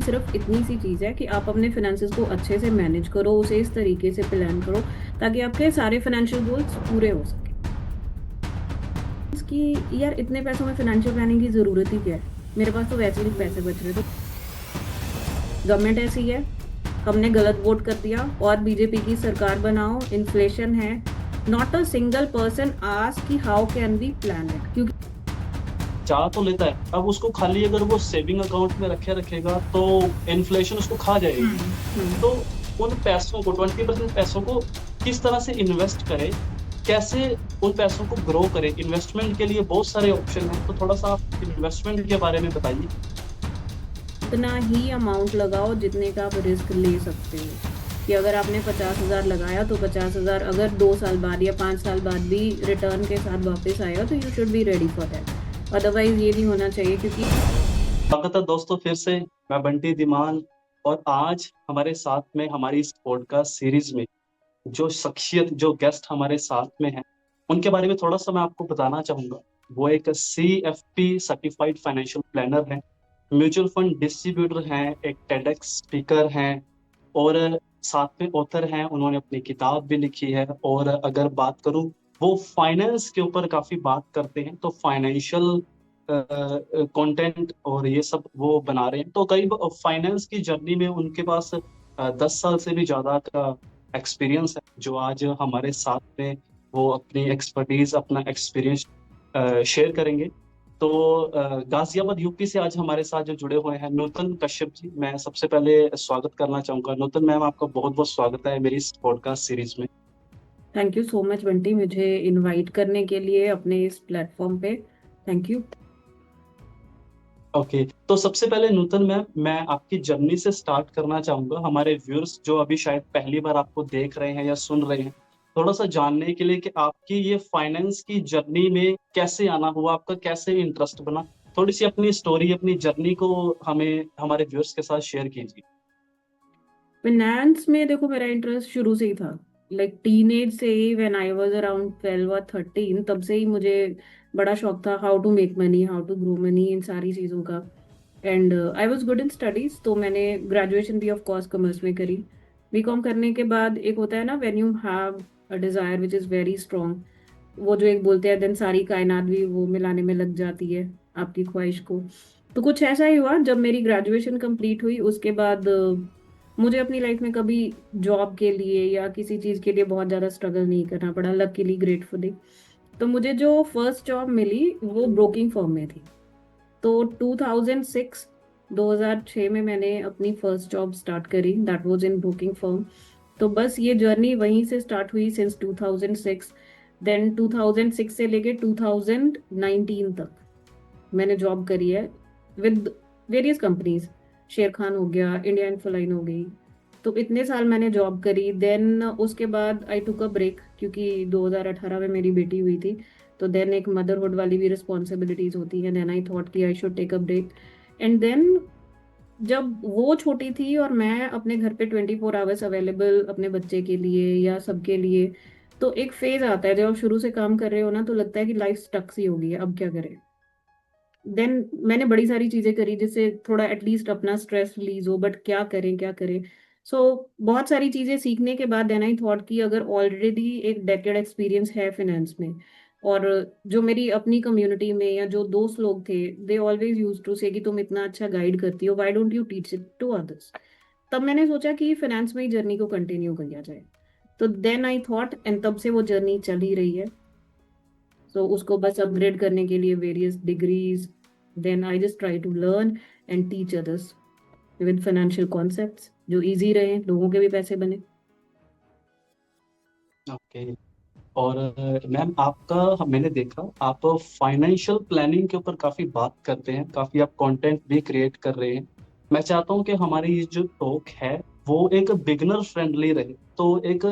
सिर्फ इतनी सी चीज़ है कि आप अपने फिनेंसेस को अच्छे से मैनेज करो, उसे इस तरीके से प्लान करो ताकि आपके सारे फाइनेंशियल गोल्स पूरे हो सके। कि यार इतने पैसों में फाइनेंशियल प्लानिंग की ज़रूरत ही क्या है, मेरे पास तो वैसे ही पैसे बच रहे, तो गवर्नमेंट ऐसी है, हमने गलत वोट कर दिया और बीजेपी की सरकार बनाओ, इन्फ्लेशन है, not a single person ask कि how can we plan it, क्योंकि चाह तो लेता है। अब उसको खाली अगर वो सेविंग अकाउंट में रखेगा तो इन्फ्लेशन उसको खा जाएगी। हम्म। तो उन पैसों को 20% पैसों को किस तरह से इन्वेस्ट करे, कैसे उन पैसों को ग्रो करे। इन्वेस्टमेंट के लिए बहुत सारे ऑप्शन हैं, तो थोड़ा सा आप इन्वेस्टमेंट के बारे में बताइए। उतना ही अमाउंट लगाओ जितने का आप रिस्क ले सकते हो, कि अगर आपने 50,000 लगाया तो 50,000 अगर 2 साल बाद या 5 साल बाद भी रिटर्न के साथ वापस आएगा तो you should be ready for that. Otherwise ये नहीं होना चाहिए, क्योंकि स्वागत है दोस्तों फिर से। मैं बंटी धीमान, और आज हमारे साथ में हमारी इस पॉडकास्ट सीरीज में जो शख्सियत, जो गेस्ट हमारे साथ में हैं, उनके बारे में थोड़ा सा मैं आपको बताना चाहूंगा। वो एक CFP सर्टिफाइड फाइनेंशियल प्लानर हैं, म्यूचुअल फंड डिस्ट्रीब्यूटर हैं, एक टेडेक्स स्पीकर हैं, और साथ में ऑथर हैं। उन्होंने अपनी किताब भी लिखी है। और अगर बात करूं, वो फाइनेंस के ऊपर काफी बात करते हैं, तो फाइनेंशियल कंटेंट और ये सब वो बना रहे हैं। तो कई फाइनेंस की जर्नी में उनके पास 10 साल से भी ज्यादा का एक्सपीरियंस है, जो आज हमारे साथ में वो अपनी एक्सपर्टीज, अपना एक्सपीरियंस शेयर करेंगे। तो गाजियाबाद यूपी से आज हमारे साथ जो जुड़े हुए हैं नूतन कश्यप जी, मैं सबसे पहले स्वागत करना चाहूंगा। नूतन मैम, आपका बहुत बहुत स्वागत है मेरी इस पॉडकास्ट सीरीज में। Thank you so much Bunty, मुझे इनवाइट करने के लिए अपने इस प्लेटफॉर्म पे। Thank you. ओके, तो सबसे पहले नूतन मैम, मैं आपकी जर्नी से स्टार्ट करना चाहूंगा। हमारे व्यूअर्स जो अभी शायद पहली बार आपको देख रहे हैं या सुन रहे हैं, थोड़ा सा जानने के लिए कि आपकी ये फाइनेंस की जर्नी में कैसे आना हुआ, आपका कैसे इंटरेस्ट बना। थोड़ी सी अपनी स्टोरी, अपनी जर्नी को हमें, हमारे व्यूअर्स के साथ शेयर कीजिए। फाइनेंस में देखो मेरा इंटरेस्ट शुरू से ही था, लाइक टीनेज से ही, व्हेन आई वाज अराउंड 12 और 13, तब से ही मुझे बड़ा शौक था how to make money, how to grow money, इन सारी चीज़ों का। And I was good in studies, तो मैंने ग्रेजुएशन भी ऑफ कोर्स कॉमर्स में करी। बीकॉम करने के बाद एक होता है ना, when you have a desire which is very strong, वो जो एक बोलते हैं देन सारी कायनात भी वो मिलाने में लग जाती है आपकी ख्वाहिश को। तो कुछ ऐसा ही हुआ, जब मेरी ग्रेजुएशन कंप्लीट हुई उसके बाद मुझे अपनी लाइफ में कभी जॉब के लिए या किसी चीज़ के लिए बहुत ज़्यादा स्ट्रगल नहीं करना पड़ा, लकीली, ग्रेटफुली। तो मुझे जो फर्स्ट जॉब मिली वो ब्रोकिंग फर्म में थी। तो 2006 2006 में मैंने अपनी फर्स्ट जॉब स्टार्ट करी, that was in broking firm. तो बस ये जर्नी वहीं से स्टार्ट हुई सिंस 2006। देन 2006 से लेके 2019 तक मैंने जॉब करी है विद वेरियस कंपनीज। शेर खान हो गया, इंडिया इन्फोलाइन हो गई। तो इतने साल मैंने जॉब करी। देन उसके बाद आई टुक अ ब्रेक, क्योंकि 2018 में मेरी बेटी हुई थी। तो देन एक मदरहुड वाली भी रिस्पॉन्सिबिलिटीज होती है। देन आई थॉट कि I should take a break. And then जब वो छोटी थी और मैं अपने घर पे 24 आवर्स अवेलेबल अपने बच्चे के लिए या सबके लिए, तो एक फेज आता है जब आप शुरू से काम कर रहे हो ना, तो लगता है कि लाइफ स्टक सी हो गई है, अब क्या करें। देन मैंने बड़ी सारी चीजें करी जिससे थोड़ा एटलीस्ट अपना स्ट्रेस रिलीज हो, बट क्या करें क्या करें। सो बहुत सारी चीजें सीखने के बाद देन आई थॉट कि अगर ऑलरेडी एक डेकेड एक्सपीरियंस है फाइनेंस में, और जो मेरी अपनी कम्युनिटी में या जो दोस्त लोग थे, दे ऑलवेज यूज टू से कि तुम इतना अच्छा गाइड करती हो, why don't you teach it to others. तब मैंने सोचा कि फाइनेंस में ही जर्नी को कंटिन्यू किया जाए। तो देन आई थॉट, एंड तब से वो जर्नी चल ही रही है। सो उसको बस अपग्रेड करने के लिए various degrees, then I just try to learn and teach others with financial concepts जो इजी रहे, लोगों के भी पैसे बने। ओके। और मैम, आपका मैंने देखा आप फाइनेंशियल प्लानिंग के ऊपर काफी बात करते हैं, काफी आप कंटेंट भी क्रिएट कर रहे हैं। मैं चाहता हूं कि हमारी ये जो टॉक है वो एक बिगिनर फ्रेंडली रहे। तो एक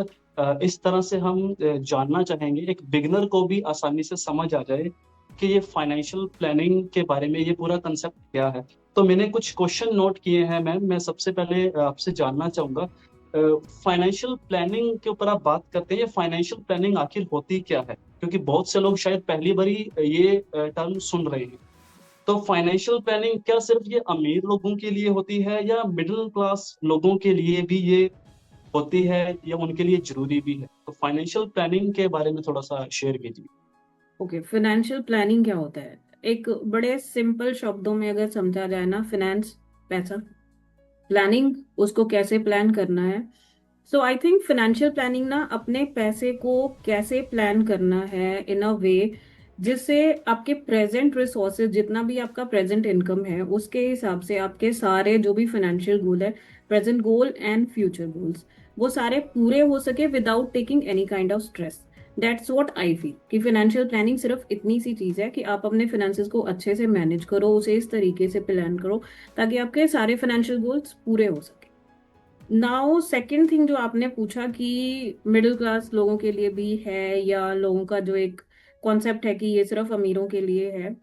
इस तरह से हम जानना चाहेंगे, एक बिगिनर को भी आसानी से समझ आ जाए कि ये फाइनेंशियल प्लानिंग के बारे में ये पूरा कंसेप्ट क्या है। तो मैंने कुछ क्वेश्चन नोट किए हैं मैम। मैं सबसे पहले आपसे जानना चाहूंगा, फाइनेंशियल प्लानिंग के ऊपर आप बात करते हैं, फाइनेंशियल प्लानिंग आखिर होती क्या है, क्योंकि बहुत से लोग शायद पहली बार ही ये टर्म सुन रहे हैं। तो फाइनेंशियल प्लानिंग क्या सिर्फ ये अमीर लोगों के लिए होती है या मिडिल क्लास लोगों के लिए भी ये होती है, या उनके लिए जरूरी भी है? तो फाइनेंशियल प्लानिंग के बारे में थोड़ा सा शेयर कीजिए। ओके, फाइनेंशियल प्लानिंग क्या होता है? एक बड़े सिंपल शब्दों में अगर समझा जाए ना, फिनेंस पैसा, प्लानिंग उसको कैसे प्लान करना है। सो आई थिंक फाइनेंशियल प्लानिंग ना अपने पैसे को कैसे प्लान करना है इन अ वे जिससे आपके प्रेजेंट रिसोर्सेज, जितना भी आपका प्रेजेंट इनकम है उसके हिसाब से आपके सारे जो भी फाइनेंशियल गोल है, present goal and future goals, वो सारे पूरे हो सके without taking any kind of stress. That's what I feel कि फाइनेंशियल प्लानिंग सिर्फ इतनी सी चीज है कि आप अपने फाइनेंसेस को अच्छे से मैनेज करो, उसे इस तरीके से प्लान करो ताकि आपके सारे फाइनेंशियल गोल्स पूरे हो सके। नाउ सेकंड थिंग जो आपने पूछा कि मिडिल क्लास लोगों के लिए भी है या लोगों का जो एक कॉन्सेप्ट है कि ये सिर्फ अमीरों के लिए है।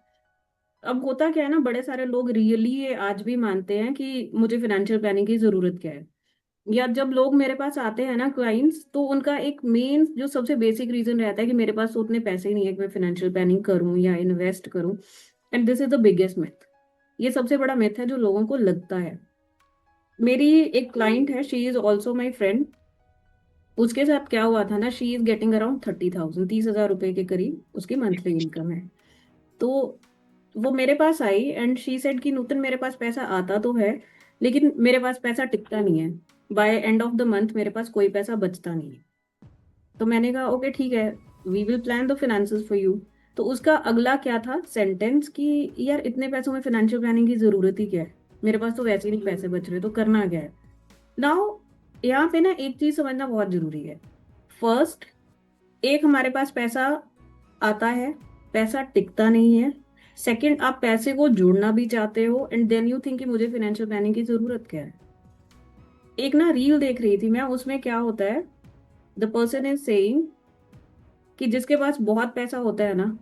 अब होता क्या है ना, बड़े सारे लोग रियली ये आज भी मानते हैं कि मुझे फाइनेंशियल प्लानिंग की जरूरत क्या है। या जब लोग मेरे पास आते हैं ना क्लाइंट्स, तो उनका एक मेन जो सबसे बेसिक रीजन रहता है कि मेरे पास तो उतने पैसे नहीं है कि मैं फाइनेंशियल प्लानिंग करूं या इन्वेस्ट करूं। And this is the biggest myth. ये सबसे बड़ा मिथ है जो लोगों को लगता है। मेरी एक क्लाइंट है, she is also my friend. उसके साथ क्या हुआ था ना, शी इज गेटिंग अराउंड 30,000, 30,000 रुपए के करीब उसकी मंथली इनकम है। तो वो मेरे पास आई एंड शी सेड कि नूतन मेरे पास पैसा आता तो है लेकिन मेरे पास पैसा टिकता नहीं है। By end of the month मेरे पास कोई पैसा बचता नहीं है। तो मैंने कहा ओके ठीक है, we will plan the finances for you. तो उसका अगला क्या था सेंटेंस कि यार इतने पैसों में फाइनेंशियल प्लानिंग की जरूरत ही क्या है, मेरे पास तो वैसे ही नहीं पैसे बच रहे, तो करना क्या है। नाउ यहाँ पे ना एक चीज समझना बहुत जरूरी है। फर्स्ट, एक हमारे पास पैसा आता है, पैसा टिकता नहीं है। सेकंड, आप पैसे को जोड़ना भी चाहते हो एंड देन यू थिंक कि मुझे फाइनेंशियल प्लानिंग की जरूरत क्या है। एक ना रील देख रही थी मैं, उसमें क्या होता है, द पर्सन इज सेइंग कि जिसके पास बहुत पैसा होता है ना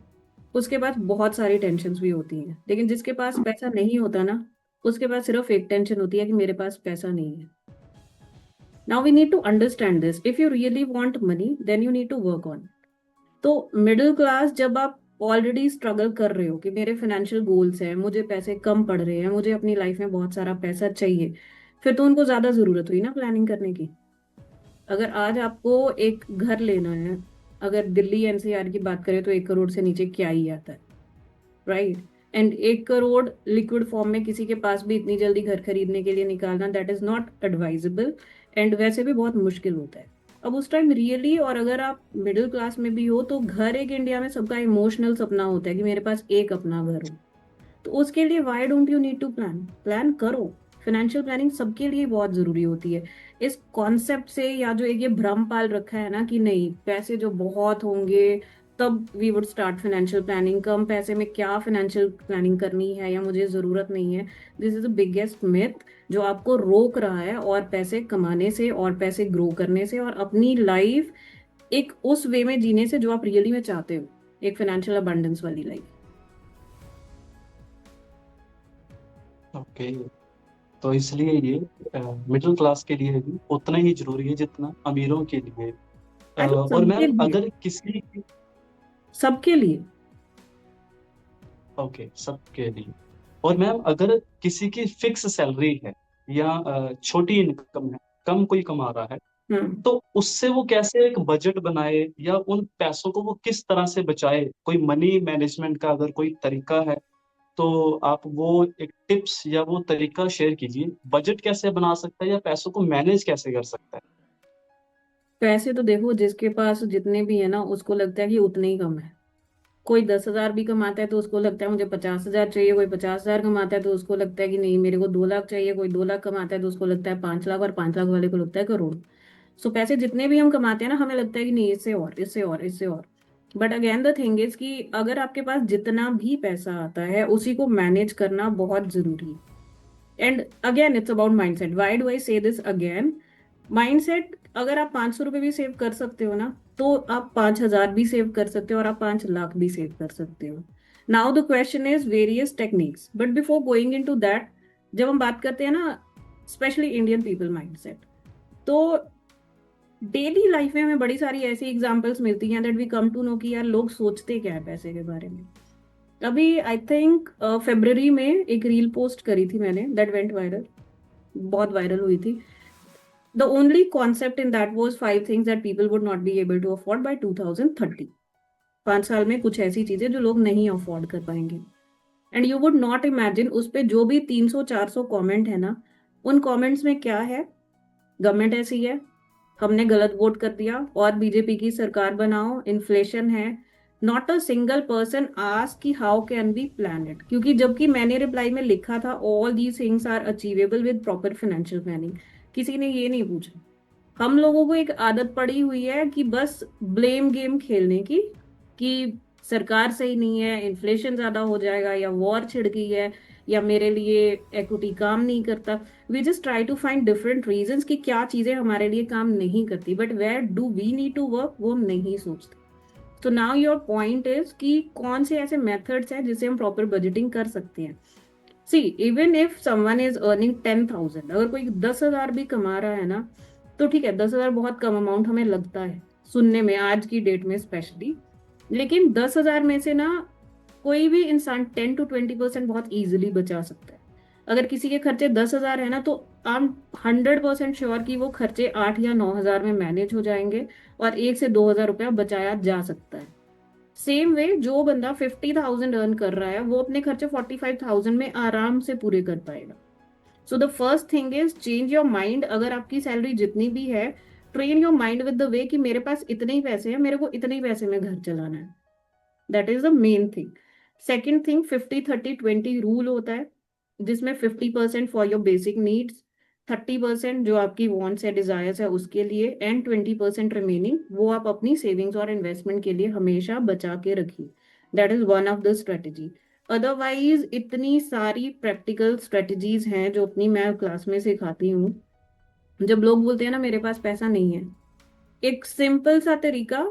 उसके पास बहुत सारी टेंशन्स भी होती हैं, लेकिन जिसके पास पैसा नहीं होता ना उसके पास सिर्फ एक टेंशन होती है कि मेरे पास पैसा नहीं है। Now we need to understand this, if you really want money then you need to work on. तो मिडिल क्लास जब आप ऑलरेडी स्ट्रगल कर रहे हो कि मेरे फाइनेंशियल गोल्स हैं, मुझे पैसे कम पड़ रहे हैं, मुझे अपनी लाइफ में बहुत सारा पैसा चाहिए, फिर तो उनको ज्यादा जरूरत हुई ना प्लानिंग करने की। अगर आज आपको एक घर लेना है, अगर दिल्ली एनसीआर की बात करें तो 1 करोड़ से नीचे क्या ही आता है, right. And 1 crore liquid form में किसी के पास भी इतनी जल्दी घर खरीदने के लिए निकालना, that is not advisable. And वैसे भी बहुत मुश्किल होता है। अब उस टाइम रियली, और अगर आप मिडिल क्लास में भी हो तो घर एक इंडिया में सबका इमोशनल सपना होता है कि मेरे पास एक अपना घर हो। तो उसके लिए why don't you need to plan, plan करो। फाइनेंशियल प्लानिंग सबके लिए बहुत जरूरी होती है। इस कॉन्सेप्ट से, या जो एक ये भ्रम पाल रखा है ना कि नहीं पैसे जो बहुत होंगे तब we would start financial planning, कम पैसे में क्या फाइनेंशियल प्लानिंग करनी है या मुझे जरूरत नहीं है, this is the biggest myth जो आपको रोक रहा है और पैसे कमाने से और पैसे ग्रो करने से और अपनी लाइफ एक उस वे में जीने से जो आप रियली में चाहते हो, एक फाइनेंशियल अबंडेंस वाली लाइफ। ओके। तो इसलिए ये मिडिल क्लास के लिए भी उतना ही जरूरी है जितना अमीरों के लिए। आई थिंक और सबके मैम लिए, अगर किसी, सबके लिए। ओके, सबके लिए। और मैम अगर किसी की फिक्स सैलरी है या छोटी इनकम है, कम कोई कमा रहा है, हम्म। तो उससे वो कैसे एक बजट बनाए या उन पैसों को वो किस तरह से बचाए? कोई मनी मैनेजमेंट का अगर कोई तरीका है तो आप वो एक टिप्स या वो तरीका शेयर कीजिए। बजट कैसे बना सकता है या पैसों को मैनेज कैसे कर सकता है? पैसे तो देखो, जिसके पास जितने भी है ना उसको लगता है कि उतने ही कम है। कोई 10,000 भी कमाता है तो उसको लगता है मुझे 50,000 चाहिए, कोई 50,000 कमाता है तो उसको लगता है कि नहीं मेरे को 2 लाख चाहिए, कोई 2 लाख कमाता है तो उसको लगता है 5 लाख, और 5 लाख वाले को लगता है करोड़। सो पैसे जितने भी हम कमाते हैं ना हमें लगता है कि नहीं इससे और इससे और इससे और। But again the thing is कि अगर आपके पास जितना भी पैसा आता है उसी को मैनेज करना बहुत जरूरी है। And again it's about mindset, why do I से दिस अगेन। माइंडसेट, अगर आप 500 रुपये भी सेव कर सकते हो ना तो आप 5,000 भी सेव कर सकते हो और आप 5 लाख भी सेव कर सकते हो। Now the question is various techniques, but before going into that, जब हम बात करते हैं ना स्पेशली इंडियन पीपल माइंडसेट, तो डेली लाइफ में हमें बड़ी सारी ऐसी एग्जांपल्स मिलती हैं that we come to know कि यार लोग सोचते क्या है पैसे के बारे में। अभी आई थिंक फेब्रवरी में एक रील पोस्ट करी थी मैंने, दैट वेंट वायरल, बहुत वायरल हुई थी। The only concept in that was 5 things that people would not be able to afford by 2030। 5 साल में कुछ ऐसी चीजें जो लोग नहीं अफोर्ड कर पाएंगे। And you would not imagine उस पे जो भी 300-400 कमेंट है ना, उन कमेंट्स में क्या है? गवर्नमेंट ऐसी है, हमने गलत वोट कर दिया और बीजेपी की सरकार बनाओ, इन्फ्लेशन है। Not a single person ask कि how can we plan it, क्योंकि जबकि मैंने रिप्लाई में लिखा था all these things are achievable with proper financial planning, किसी ने ये नहीं पूछा। हम लोगों को एक आदत पड़ी हुई है कि बस ब्लेम गेम खेलने की, कि सरकार सही नहीं है, इन्फ्लेशन ज्यादा हो जाएगा, या वॉर छिड़ गई है, या मेरे लिए इक्विटी काम नहीं करता। We just try to find different reasons कि क्या चीजें हमारे लिए काम नहीं करती, but where do we need to work वो हम नहीं सोचते। तो नाउ योर पॉइंट इज कि कौन से ऐसे मेथड्स हैं जिससे हम प्रॉपर बजटिंग कर सकते हैं। See, even if someone is earning 10,000, अगर कोई 10,000 भी कमा रहा है ना, तो ठीक है, 10,000 बहुत कम अमाउंट हमें लगता है सुनने में आज की डेट में स्पेशली। लेकिन 10,000 में से ना कोई भी इंसान 10 to 20% बहुत इजीली बचा सकता है। अगर किसी के खर्चे 10,000 है ना, तो आई एम 100% श्योर कि वो खर्चे 8 या 9 हजार में मैनेज हो जाएंगे, और 1 से 2 हजार रुपया बचाया जा सकता है। सेम वे जो बंदा 50,000 अर्न कर रहा है, वो अपने खर्चे 45,000 में आराम से पूरे कर पाएगा। So the first thing is change your mind. अगर आपकी सैलरी जितनी भी है, train your mind with the way कि मेरे पास इतने ही पैसे हैं, मेरे को इतने ही पैसे में घर चलाना है। That is the main thing. Second thing, 50-30-20 rule होता है, जिसमें 50% फॉर योर बेसिक नीड्स, 30% जो आपकी वॉन्ट्स या डिजायर्स है उसके लिए, एंड 20% रिमेनिंग वो आप अपनी सेविंग्स और इन्वेस्टमेंट के लिए हमेशा बचा के रखिए। That is one of the strategy. Otherwise इतनी सारी प्रैक्टिकल स्ट्रेटजीज हैं जो अपनी मैं क्लास में सिखाती हूँ। जब लोग बोलते हैं ना मेरे पास पैसा नहीं है, एक सिंपल सा तरीका,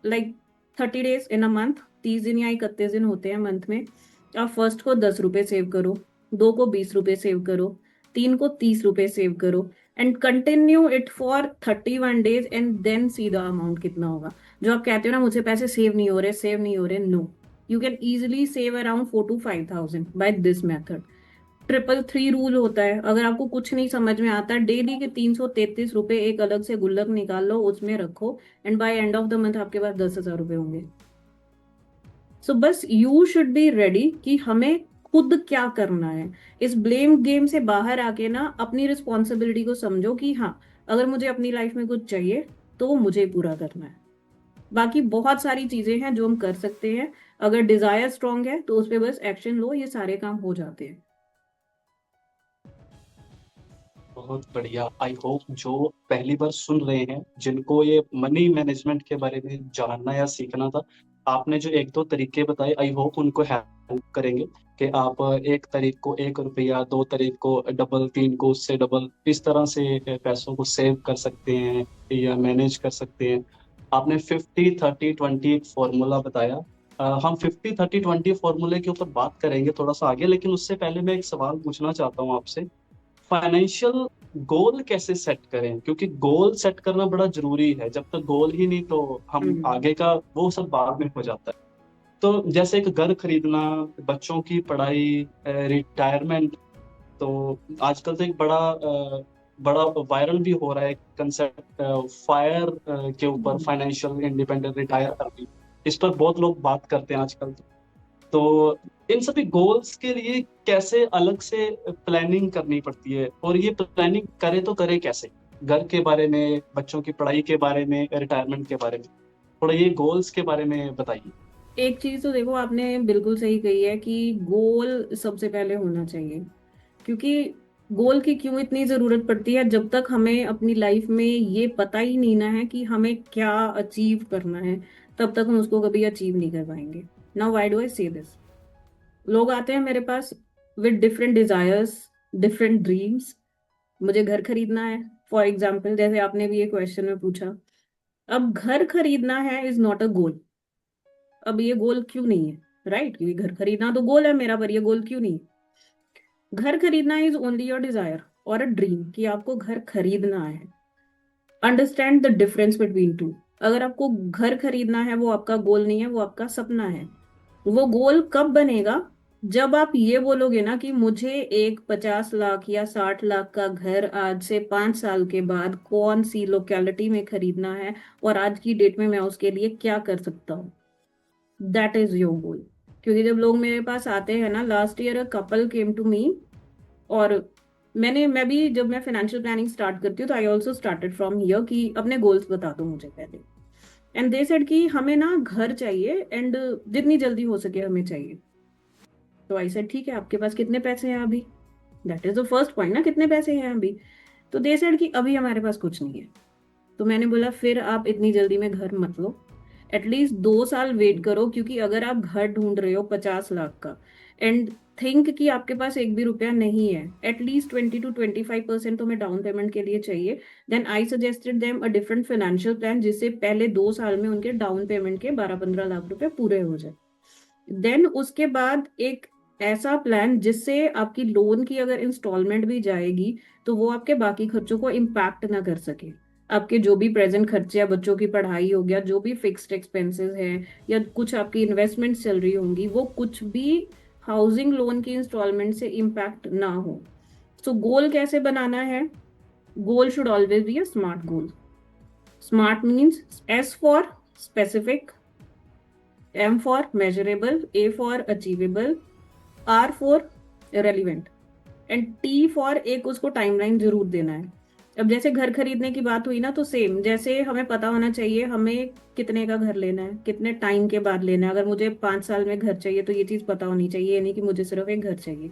like 30 days in a month, 30 दिन या 31 दिन होते हैं मंथ में। आप फर्स्ट को 10 रुपए सेव करो, दो को 20 रुपए सेव करो, तीन को 30 रुपए सेव करो, and continue it for 31 days, and then see the amount कितना होगा। जो आप कहते हो ना मुझे पैसे सेव नहीं हो रहे, सेव नहीं हो रहे, no, you can easily save around 4 to 5 thousand by this method. 333 rule होता है। अगर आपको कुछ नहीं समझ में आता, डेली के 333 रुपए एक अलग से गुल्लक निकाल लो, उसमें रखो, and by end of the month आपके पास 10,000 रुपए होंगे। सो बस यू शुड बी रेडी कि हमें खुद क्या करना है। इस ब्लेम गेम से बाहर आके ना अपनी रिस्पॉन्सिबिलिटी को समझो कि हाँ, अगर मुझे अपनी लाइफ में कुछ चाहिए तो वो मुझे पूरा करना है। बाकी बहुत सारी चीजें हैं जो हम कर सकते हैं। अगर डिजायर स्ट्रांग है तो उस पर बस एक्शन लो, ये सारे काम हो जाते हैं। बहुत बढ़िया। आई होप जो पहली बार सुन रहे हैं, जिनको ये मनी मैनेजमेंट के बारे में जानना या सीखना था, आपने जो एक दो तरीके बताए, आई होप उनको हेल्प करेंगे कि आप 1 तारीख को 1 रुपया, 2 तारीख को डबल, तीन को उससे डबल, इस तरह से पैसों को सेव कर सकते हैं या मैनेज कर सकते हैं। आपने 50-30-20 एक फॉर्मूला बताया। हम 50-30-20 फॉर्मूले के ऊपर बात करेंगे थोड़ा सा आगे, लेकिन उससे पहले मैं एक सवाल पूछना चाहता हूँ आपसे। फाइनेंशियल गोल कैसे सेट करें, क्योंकि गोल सेट करना बड़ा जरूरी है। जब तक गोल ही नहीं तो हम हम्म। आगे का वो सब बाद में हो जाता है। तो जैसे एक घर खरीदना, बच्चों की पढ़ाई, रिटायरमेंट, तो आजकल तो एक बड़ा वायरल भी हो रहा है कंसेप्ट फायर के ऊपर, हम्म। फाइनेंशियल इंडिपेंडेंट रिटायर करनी। इस पर बहुत लोग बात करते हैं आजकल। तो इन सभी गोल्स के लिए कैसे अलग से प्लानिंग करनी पड़ती है, और ये प्लानिंग करे तो करे कैसे? घर के बारे में, बच्चों की पढ़ाई के बारे में, रिटायरमेंट के बारे में, थोड़ा ये गोल्स के बारे में बताइए। एक चीज तो देखो, आपने बिल्कुल सही कही है कि गोल सबसे पहले होना चाहिए। क्योंकि गोल की क्यों इतनी जरूरत पड़ती है? जब तक हमें अपनी लाइफ में ये पता ही नहीं ना है कि हमें क्या अचीव करना है, तब तक हम उसको कभी अचीव नहीं कर पाएंगे। नाउ व्हाई डू आई से दिस? लोग आते हैं मेरे पास with different desires, different dreams. मुझे घर खरीदना है, फॉर एग्जाम्पल, जैसे आपने भी ये क्वेश्चन में पूछा। अब घर खरीदना है इज नॉट अ गोल। अब ये गोल क्यों नहीं है? राइट, क्योंकि घर खरीदना तो गोल है मेरा, पर ये गोल क्यों नहीं है? घर खरीदना इज ओनली योर डिजायर और अ ड्रीम, कि आपको घर खरीदना है। Understand the difference between two. अगर आपको घर खरीदना है वो आपका गोल नहीं है, वो आपका सपना है। वो गोल कब बनेगा? जब आप ये बोलोगे ना कि मुझे एक 50 लाख या 60 लाख का घर आज से 5 साल के बाद कौन सी लोकेलिटी में खरीदना है, और आज की डेट में मैं उसके लिए क्या कर सकता हूँ, दैट इज योर गोल। क्योंकि जब लोग मेरे पास आते हैं ना, last year a couple came to me, और मैं भी जब मैं फाइनेंशियल प्लानिंग स्टार्ट करती हूँ तो I also started from here कि अपने गोल्स बता दो मुझे पहले। एंड दे सेड कि हमें ना घर चाहिए, एंड जितनी जल्दी हो सके हमें चाहिए। तो आई सेड ठीक है, आपके पास कितने पैसे हैं अभी? That is the first point ना, कितने पैसे हैं अभी? तो दे सेड कि अभी हमारे पास कुछ नहीं है। तो मैंने बोला फिर आप इतनी जल्दी में घर मत लो, एटलीस्ट 2 साल वेट करो, क्योंकि अगर आप घर ढूंढ रहे हो 50 लाख का, एंड थिंक कि आपके पास एक भी रुपया नहीं है, एटलीस्ट 20 to 25% तो मैं डाउन पेमेंट के लिए चाहिए, then I suggested them a different financial plan, जिससे पहले 2 साल में उनके डाउन पेमेंट के 12-15 लाख रुपए पूरे हो जाए। देन उसके बाद एक ऐसा प्लान जिससे आपकी लोन की अगर इंस्टॉलमेंट भी जाएगी तो वो आपके बाकी खर्चों को इम्पैक्ट ना कर सके। आपके जो भी प्रेजेंट खर्चे या बच्चों की पढ़ाई हो गया, जो भी फिक्स्ड एक्सपेंसेस हैं, या कुछ आपकी इन्वेस्टमेंट चल रही होंगी, वो कुछ भी हाउसिंग लोन की इंस्टॉलमेंट से इम्पैक्ट ना हो। सो गोल कैसे बनाना है? Goal should always be a smart goal. Smart means S for specific, M for measurable, A for achievable, R for relevant, and T for एक उसको टाइमलाइन जरूर देना है। अब जैसे घर खरीदने की बात हुई ना, तो सेम जैसे हमें पता होना चाहिए हमें कितने का घर लेना है, कितने टाइम के बाद लेना है। अगर मुझे 5 साल में घर चाहिए तो ये चीज पता होनी चाहिए, ये नहीं कि मुझे सिर्फ एक घर चाहिए।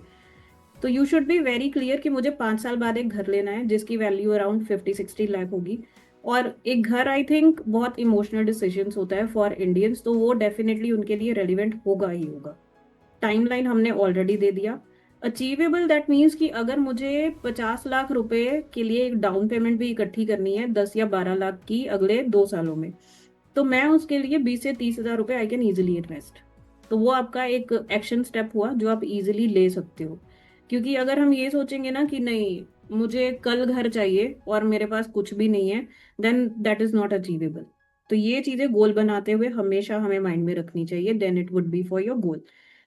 तो you should be very clear कि मुझे 5 साल बाद एक घर लेना है जिसकी वैल्यू अराउंड 50-60 लाख होगी। और एक घर आई थिंक बहुत इमोशनल डिसीजन होता है फॉर इंडियंस, तो वो डेफिनेटली उनके लिए रेलिवेंट होगा ही होगा। टाइमलाइन हमने ऑलरेडी दे दिया। अचीवेबल दैट मीन्स कि अगर मुझे 50 लाख रुपए के लिए एक डाउन पेमेंट भी इकट्ठी करनी है, 10 या 12 लाख की अगले 2 सालों में, तो मैं उसके लिए 20 से 30 हजार रुपए आई कैन इजिली इन्वेस्ट। तो वो आपका एक एक्शन स्टेप हुआ जो आप इजिली ले सकते हो। क्योंकि अगर हम ये सोचेंगे ना कि नहीं, मुझे कल घर चाहिए और मेरे पास कुछ भी नहीं है, then that is not achievable. तो ये चीजें गोल बनाते हुए हमेशा हमें माइंड में रखनी चाहिए, then it would be for your goal.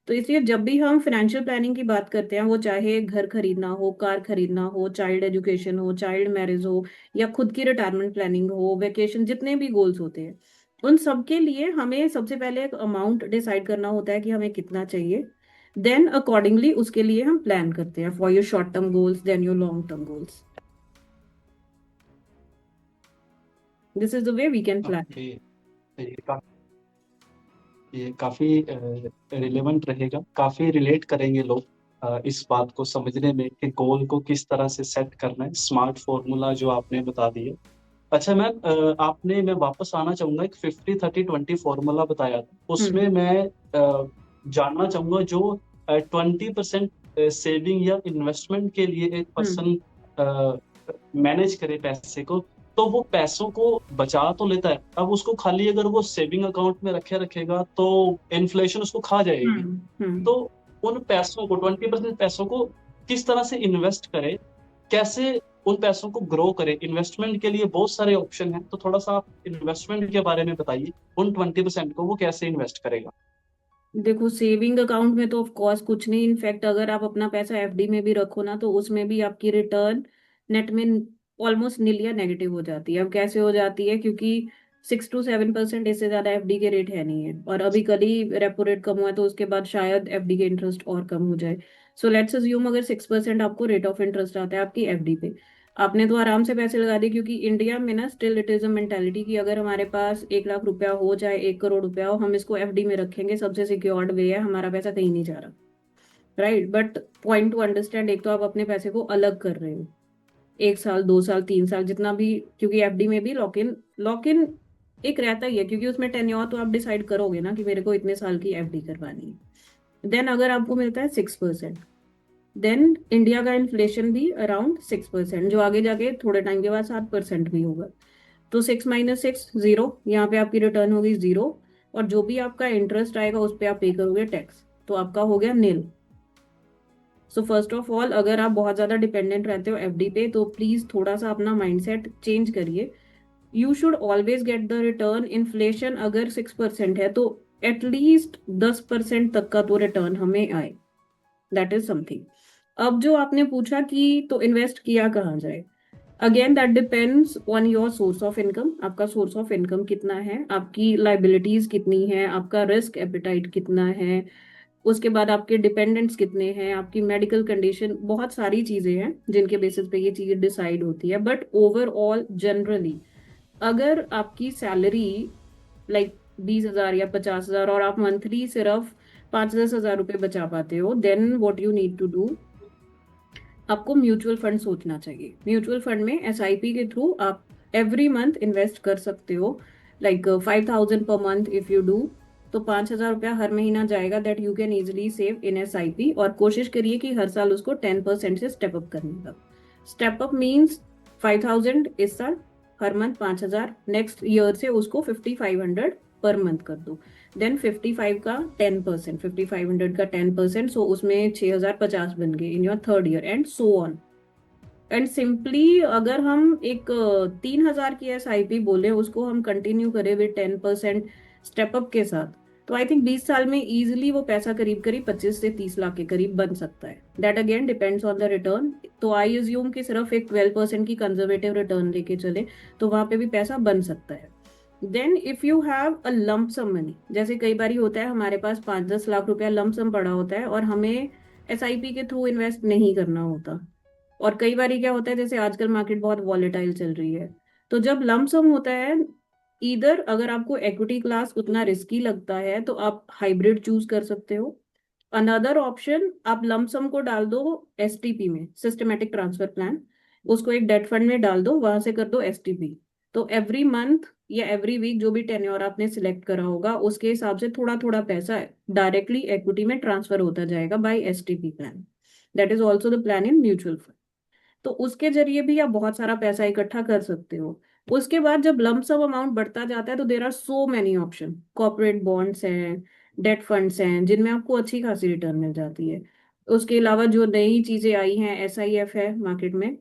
तो इसलिए जब भी हम फाइनेंशियल प्लानिंग की बात करते हैं, वो चाहे घर खरीदना हो, कार खरीदना हो, चाइल्ड एजुकेशन हो, चाइल्ड मैरिज हो, या खुद की रिटायरमेंट प्लानिंग हो, वेकेशन, जितने भी गोल्स होते हैं, उन सब के लिए हमें सबसे पहले एक अमाउंट डिसाइड करना होता है कि हमें कितना चाहिए। देन अकॉर्डिंगली उसके लिए हम प्लान करते हैं for your short term goals, then your long term goals. This is the way we can plan. Okay, ये काफी रिलेवेंट रहेगा, काफी रिलेट करेंगे लोग इस बात को समझने में कि गोल को किस तरह से सेट करना है, स्मार्ट फॉर्मूला जो आपने बता दिया। अच्छा मैम, मैं वापस आना चाहूंगा, एक 50-30-20 फॉर्मूला बताया था, हम्म। उसमें मैं जानना चाहूंगा जो 20% सेविंग या इन्वेस्टमेंट के लिए एक हम्म। पर्सन मैनेज करे पैसे को, तो वो पैसों को बचा तो लेता है, अब उसको खाली अगर वो सेविंग अकाउंट में रखेगा तो इन्फ्लेशन उसको खा जाएगी। हम्म। हम्म। तो उन पैसों को, 20% पैसों को किस तरह से इन्वेस्ट करे, कैसे उन पैसों को ग्रो करे? इन्वेस्टमेंट के लिए बहुत सारे ऑप्शन हैं, तो थोड़ा सा आप इन्वेस्टमेंट के बारे में बताइए, उन 20% को वो कैसे इन्वेस्ट करेगा? देखो, सेविंग अकाउंट में तो ऑफ कोर्स कुछ नहीं, इनफैक्ट अगर आप अपना पैसा एफडी में भी रखो ना, तो उसमें भी आपकी रिटर्न नेट में ऑलमोस्ट नील या नेगेटिव हो जाती है। अब कैसे हो जाती है? क्योंकि 6 to 7% इससे ज्यादा एफडी के रेट है नहीं है, और अभी कल ही रेपो रेट कम हुआ है, तो उसके बाद शायद एफडी के इंटरेस्ट और कम हो जाए। सो लेट्स अज्यूम अगर 6% आपको रेट ऑफ इंटरेस्ट आता है आपकी एफडी पे, आपने तो आराम से पैसे लगा दिए। क्योंकि इंडिया में ना still it is a mentality कि अगर हमारे पास 1 लाख रुपया हो, चाहे 1 करोड़ रुपया हो, हम इसको एफडी में रखेंगे, सबसे सिक्योर्ड वे है, हमारा पैसा कहीं नहीं जा रहा। Right, but point two understand, एक तो आप अपने पैसे को अलग कर रहे हो 1 साल, 2 साल, 3 साल, जितना भी। क्योंकि एफडी में भी लॉक इन एक रहता ही है, क्योंकि उसमें टेन्योर तो आप डिसाइड करोगे ना कि मेरे को इतने साल की एफडी करवानी है। देन अगर आपको मिलता है 6%, देन इंडिया का इन्फ्लेशन भी अराउंड 6%, जो आगे जाके थोड़े टाइम के बाद 7% भी होगा। तो 6 - 6 0, यहाँ पे आपकी रिटर्न होगी 0, और जो भी आपका इंटरेस्ट आएगा उस पर आप पे करोगे टैक्स, तो आपका हो गया नील। सो फर्स्ट ऑफ ऑल, अगर आप बहुत ज्यादा डिपेंडेंट रहते हो एफडी पे, तो प्लीज थोड़ा सा अपना माइंडसेट चेंज करिए। You should always get the return. Inflation अगर 6% है तो एटलीस्ट 10% तक का तो रिटर्न हमें आए। That is something. अब जो आपने पूछा कि तो इन्वेस्ट किया कहाँ जाए, again that depends on your source of income. आपका सोर्स ऑफ इनकम कितना है, आपकी लाइबिलिटीज कितनी है, आपका रिस्क एपिटाइट कितना है, उसके बाद आपके डिपेंडेंट्स कितने हैं, आपकी मेडिकल कंडीशन, बहुत सारी चीजें हैं जिनके बेसिस पे ये चीज डिसाइड होती है। बट ओवरऑल जनरली अगर आपकी सैलरी लाइक 20,000 या 50,000 और आप मंथली सिर्फ 5-10 हजार रुपये बचा पाते हो, then what you need to do, आपको म्यूचुअल फंड सोचना चाहिए। म्यूचुअल फंड में एसआईपी के थ्रू आप एवरी मंथ इन्वेस्ट कर सकते हो, like 5,000 per month if you do, तो 5,000 रुपया हर महीना जाएगा that you can easily save in SIP. और कोशिश करिए कि हर साल उसको 10% से स्टेप अप करने का। स्टेप अप मीन्स 5,000 इस साल, हर मंथ 5,000, नेक्स्ट ईयर से उसको 5,500 पर मंथ कर दो। देन 55 का 10%, 5,500 का 10%, सो उसमें 6,050 बन गए in your third year and so on. And simply अगर हम एक 3,000 की एसआईपी बोले, उसको हम कंटिन्यू करें विद 10% स्टेपअप के साथ, तो आई थिंक 20 साल में इजिली वो पैसा करीब करीब 25 से 30 लाख के करीब बन सकता है। That again depends on the return. तो आई अज्यूम कि सिर्फ एक 12% की कंजर्वेटिव रिटर्न लेके चले तो वहां पे भी पैसा बन सकता है। Then if you have a lump sum money, जैसे कई बार होता है हमारे पास 5-10 लाख रुपया लंप सम पड़ा होता है और हमें एसआईपी के थ्रू इन्वेस्ट नहीं करना होता। और कई बार क्या होता है, जैसे आजकल मार्केट बहुत वॉलेटाइल चल रही है, तो जब लंप सम होता है, इधर अगर आपको इक्विटी क्लास उतना रिस्की लगता है तो आप हाइब्रिड चूज कर सकते हो। अनदर ऑप्शन, आप लंप सम को डाल दो एसटीपी में, सिस्टमेटिक ट्रांसफर प्लान, उसको एक डेट फंड में डाल दो, वहां से कर दो एसटीपी। तो एवरी मंथ या एवरी वीक जो भी टेन्योर आपने सिलेक्ट करा होगा उसके हिसाब से थोड़ा थोड़ा पैसा डायरेक्टली इक्विटी में ट्रांसफर होता जाएगा by STP plan. That is also the plan in mutual fund. तो उसके जरिए भी आप बहुत सारा पैसा इकट्ठा कर सकते हो। उसके बाद जब लंप सम अमाउंट बढ़ता जाता है तो there are so many option, corporate bonds हैं, डेट फंड्स हैं, जिनमें आपको अच्छी खासी रिटर्न मिल जाती है। उसके अलावा जो नई चीजें आई हैं, एसआईएफ है मार्केट में,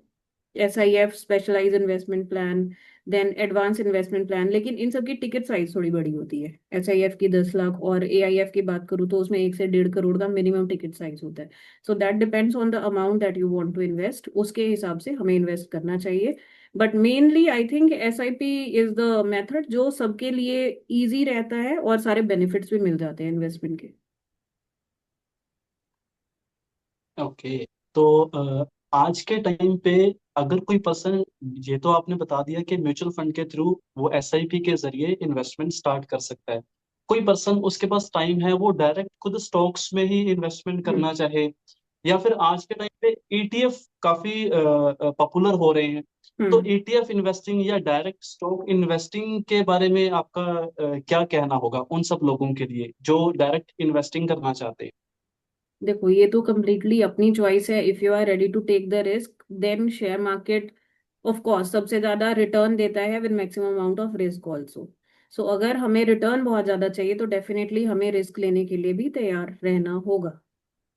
SIF specialise investment plan, then advance investment plan, लेकिन इन सब की टिकट साइज थोड़ी बड़ी होती है। एसआईएफ की 10 लाख और एआईएफ की बात करूँ तो उसमें 1 से 1.5 करोड़ का मिनिमम टिकट साइज होता है। So that depends on the amount that you want to invest, उसके हिसाब से हमें इन्वेस्ट करना चाहिए। But mainly I think SIP is the method जो सबके लिए इजी रहता है और सारे बेनिफिट्स भी मिल जाते हैं इन्वेस्टमेंट के। ओके। तो आज के टाइम पे अगर कोई पर्सन, ये तो आपने बता दिया कि म्यूचुअल फंड के थ्रू वो एसआईपी के जरिए इन्वेस्टमेंट स्टार्ट कर सकता है। कोई पर्सन उसके पास टाइम है, वो डायरेक्ट खुद स्टॉक्स में ही इन्वेस्टमेंट हम्म। करना चाहे, या फिर आज के टाइम पे ईटीएफ काफी पॉपुलर हो रहे हैं, तो हम्म। ईटीएफ इन्वेस्टिंग या डायरेक्ट स्टॉक इन्वेस्टिंग के बारे में आपका क्या कहना होगा उन सब लोगों के लिए जो डायरेक्ट इन्वेस्टिंग करना चाहते हैं? देखो, ये तो कम्प्लीटली अपनी चॉइस है। If you are ready to take the risk, then share market of course सबसे ज्यादा रिटर्न देता है with maximum amount of risk also. So अगर हमें रिटर्न बहुत ज्यादा चाहिए तो डेफिनेटली हमें रिस्क लेने के लिए भी तैयार रहना होगा।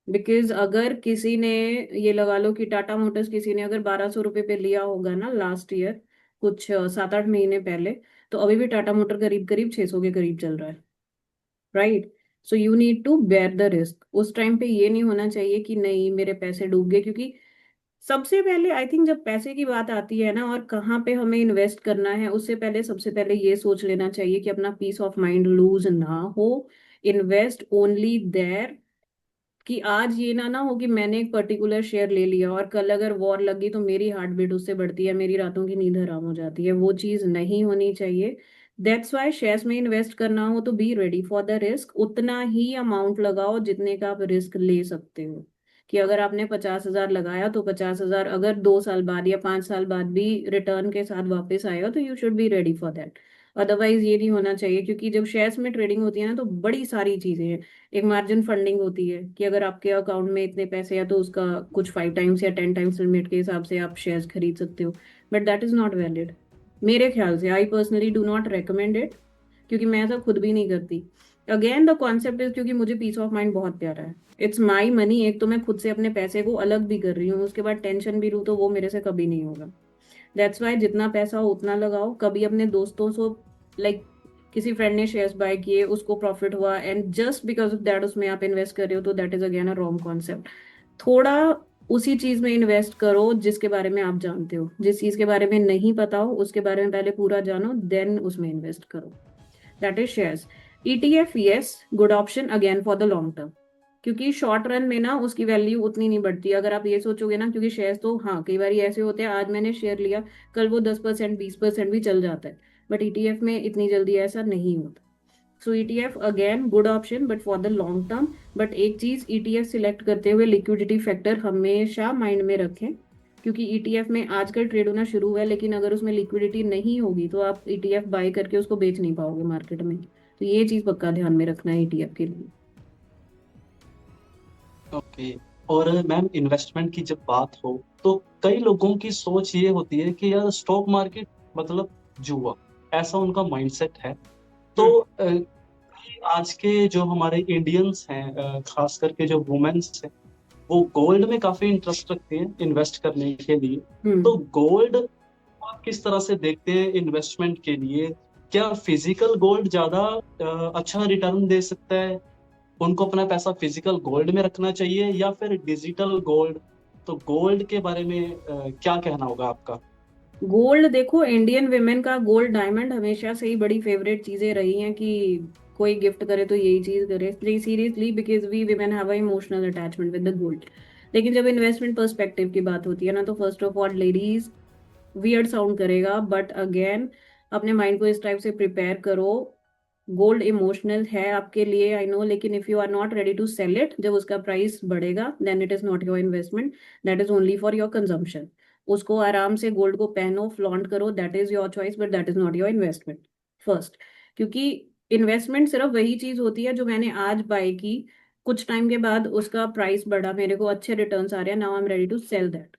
बिकॉज अगर किसी ने, ये लगा लो कि टाटा मोटर्स किसी ने अगर 1,200 रुपये पे लिया होगा ना लास्ट ईयर, कुछ 7-8 महीने पहले, तो अभी भी टाटा मोटर करीब करीब 600 के करीब चल रहा है। Right. So you need to bear the risk. उस टाइम पे ये नहीं होना चाहिए कि नहीं मेरे पैसे डूब गए, क्योंकि सबसे पहले आई थिंक जब पैसे की बात आती है ना और कहाँ पे हमें इन्वेस्ट करना है, उससे पहले सबसे पहले ये सोच लेना चाहिए कि अपना पीस ऑफ माइंड लूज ना हो। इन्वेस्ट ओनली देयर कि आज ये ना हो कि मैंने एक पर्टिकुलर शेयर ले लिया और कल अगर वॉर लगी तो मेरी हार्ट बीट उससे बढ़ती है, मेरी रातों की नींद हराम हो जाती है। वो चीज नहीं होनी चाहिए। दैट्स वाई शेयर्स में इन्वेस्ट करना हो तो be ready for the risk. उतना ही अमाउंट लगाओ जितने का आप रिस्क ले सकते हो। कि अगर आपने 50,000 लगाया तो 50,000 अगर 2 साल बाद या 5 साल बाद भी रिटर्न के साथ वापस आएगा तो you should be ready for that. Otherwise ये नहीं होना चाहिए, क्योंकि जब शेयर्स में ट्रेडिंग होती है ना तो बड़ी सारी चीजें हैं। एक मार्जिन फंडिंग होती है कि अगर आपके अकाउंट में इतने पैसे हैं तो उसका कुछ 5 टाइम्स या 10 टाइम्स लिमिट के हिसाब से आप शेयर्स खरीद सकते हो। But that is not valid मेरे ख्याल से। I personally do not recommend it, क्योंकि मैं ऐसा खुद भी नहीं करती। अगेन द कॉन्सेप्ट इज, क्योंकि मुझे पीस ऑफ माइंड बहुत प्यारा है। इट्स माई मनी, एक तो मैं खुद से अपने पैसे को अलग भी कर रही हूँ, उसके बाद टेंशन भी लूँ तो वो मेरे से कभी नहीं होगा। दैट्स वाई जितना पैसा हो उतना लगाओ। कभी अपने दोस्तों से लाइक किसी फ्रेंड ने शेयर्स बाय किए, उसको प्रॉफिट हुआ, and just because of that उसमें आप इन्वेस्ट कर रहे हो, तो that is again a wrong concept. थोड़ा उसी चीज में इन्वेस्ट करो जिसके बारे में आप जानते हो। जिस चीज के बारे में नहीं पता हो उसके बारे में पहले पूरा जानो, देन उसमें इन्वेस्ट करो। That is shares. ETF, yes, good option again for the long term, क्योंकि शॉर्ट रन में ना उसकी वैल्यू उतनी नहीं बढ़ती अगर आप ये सोचोगे ना, क्योंकि शेयर्स तो हाँ कई बार ऐसे होते हैं, आज मैंने शेयर लिया, कल वो 10% 20% भी चल जाता है, बट ईटीएफ में इतनी जल्दी ऐसा नहीं होता। सो ETF again good option but for the long term. But एक चीज, ईटीएफ सिलेक्ट करते हुए लिक्विडिटी फैक्टर हमेशा माइंड में रखें, क्योंकि ईटीएफ में आजकल ट्रेड होना शुरू हुआ है, लेकिन अगर उसमें लिक्विडिटी नहीं होगी तो आप ईटीएफ बाय करके उसको बेच नहीं पाओगे मार्केट में। तो ये चीज पक्का ध्यान में रखना है ईटीएफ के लिए। ओके। और मैम इन्वेस्टमेंट की जब बात हो तो कई लोगों की सोच ये होती है कि यार स्टॉक मार्केट मतलब जुआ, ऐसा उनका माइंडसेट है। तो हम्म। आज के जो हमारे इंडियंस हैं, खास करके जो वुमेन्स हैं, वो गोल्ड में काफी इंटरेस्ट रखते हैं इन्वेस्ट करने के लिए। तो हम्म। गोल्ड आप किस तरह से देखते हैं इन्वेस्टमेंट के लिए? क्या फिजिकल गोल्ड ज्यादा अच्छा रिटर्न दे सकता है? उनको अपना पैसा फिजिकल गोल्ड में रखना चाहिए या फिर डिजिटल गोल्ड? तो गोल्ड के बारे में क्या कहना होगा आपका? गोल्ड देखो, इंडियन विमेन का गोल्ड डायमंड हमेशा से ही बड़ी फेवरेट चीजें रही हैं कि कोई गिफ्ट करे तो यही चीज करे, seriously, because we women have a emotional attachment with the gold. लेकिन जब इन्वेस्टमेंट पर्सपेक्टिव की बात होती है ना, तो first of all ladies, weird sound करेगा बट अगेन अपने माइंड को इस टाइप से प्रिपेयर करो। गोल्ड इमोशनल है आपके लिए, आई नो, लेकिन if you are not ready to sell it जब उसका प्राइस बढ़ेगा, then it is not your investment, that is only for your consumption. उसको आराम से गोल्ड को पहनो, फ्लॉन्ट करो, that is your choice, but that is not your investment first. क्योंकि इन्वेस्टमेंट सिर्फ वही चीज होती है जो मैंने आज बाय की, कुछ टाइम के बाद उसका प्राइस बढ़ा, मेरे को अच्छे रिटर्न्स आ रहे हैं, now I am ready to sell that,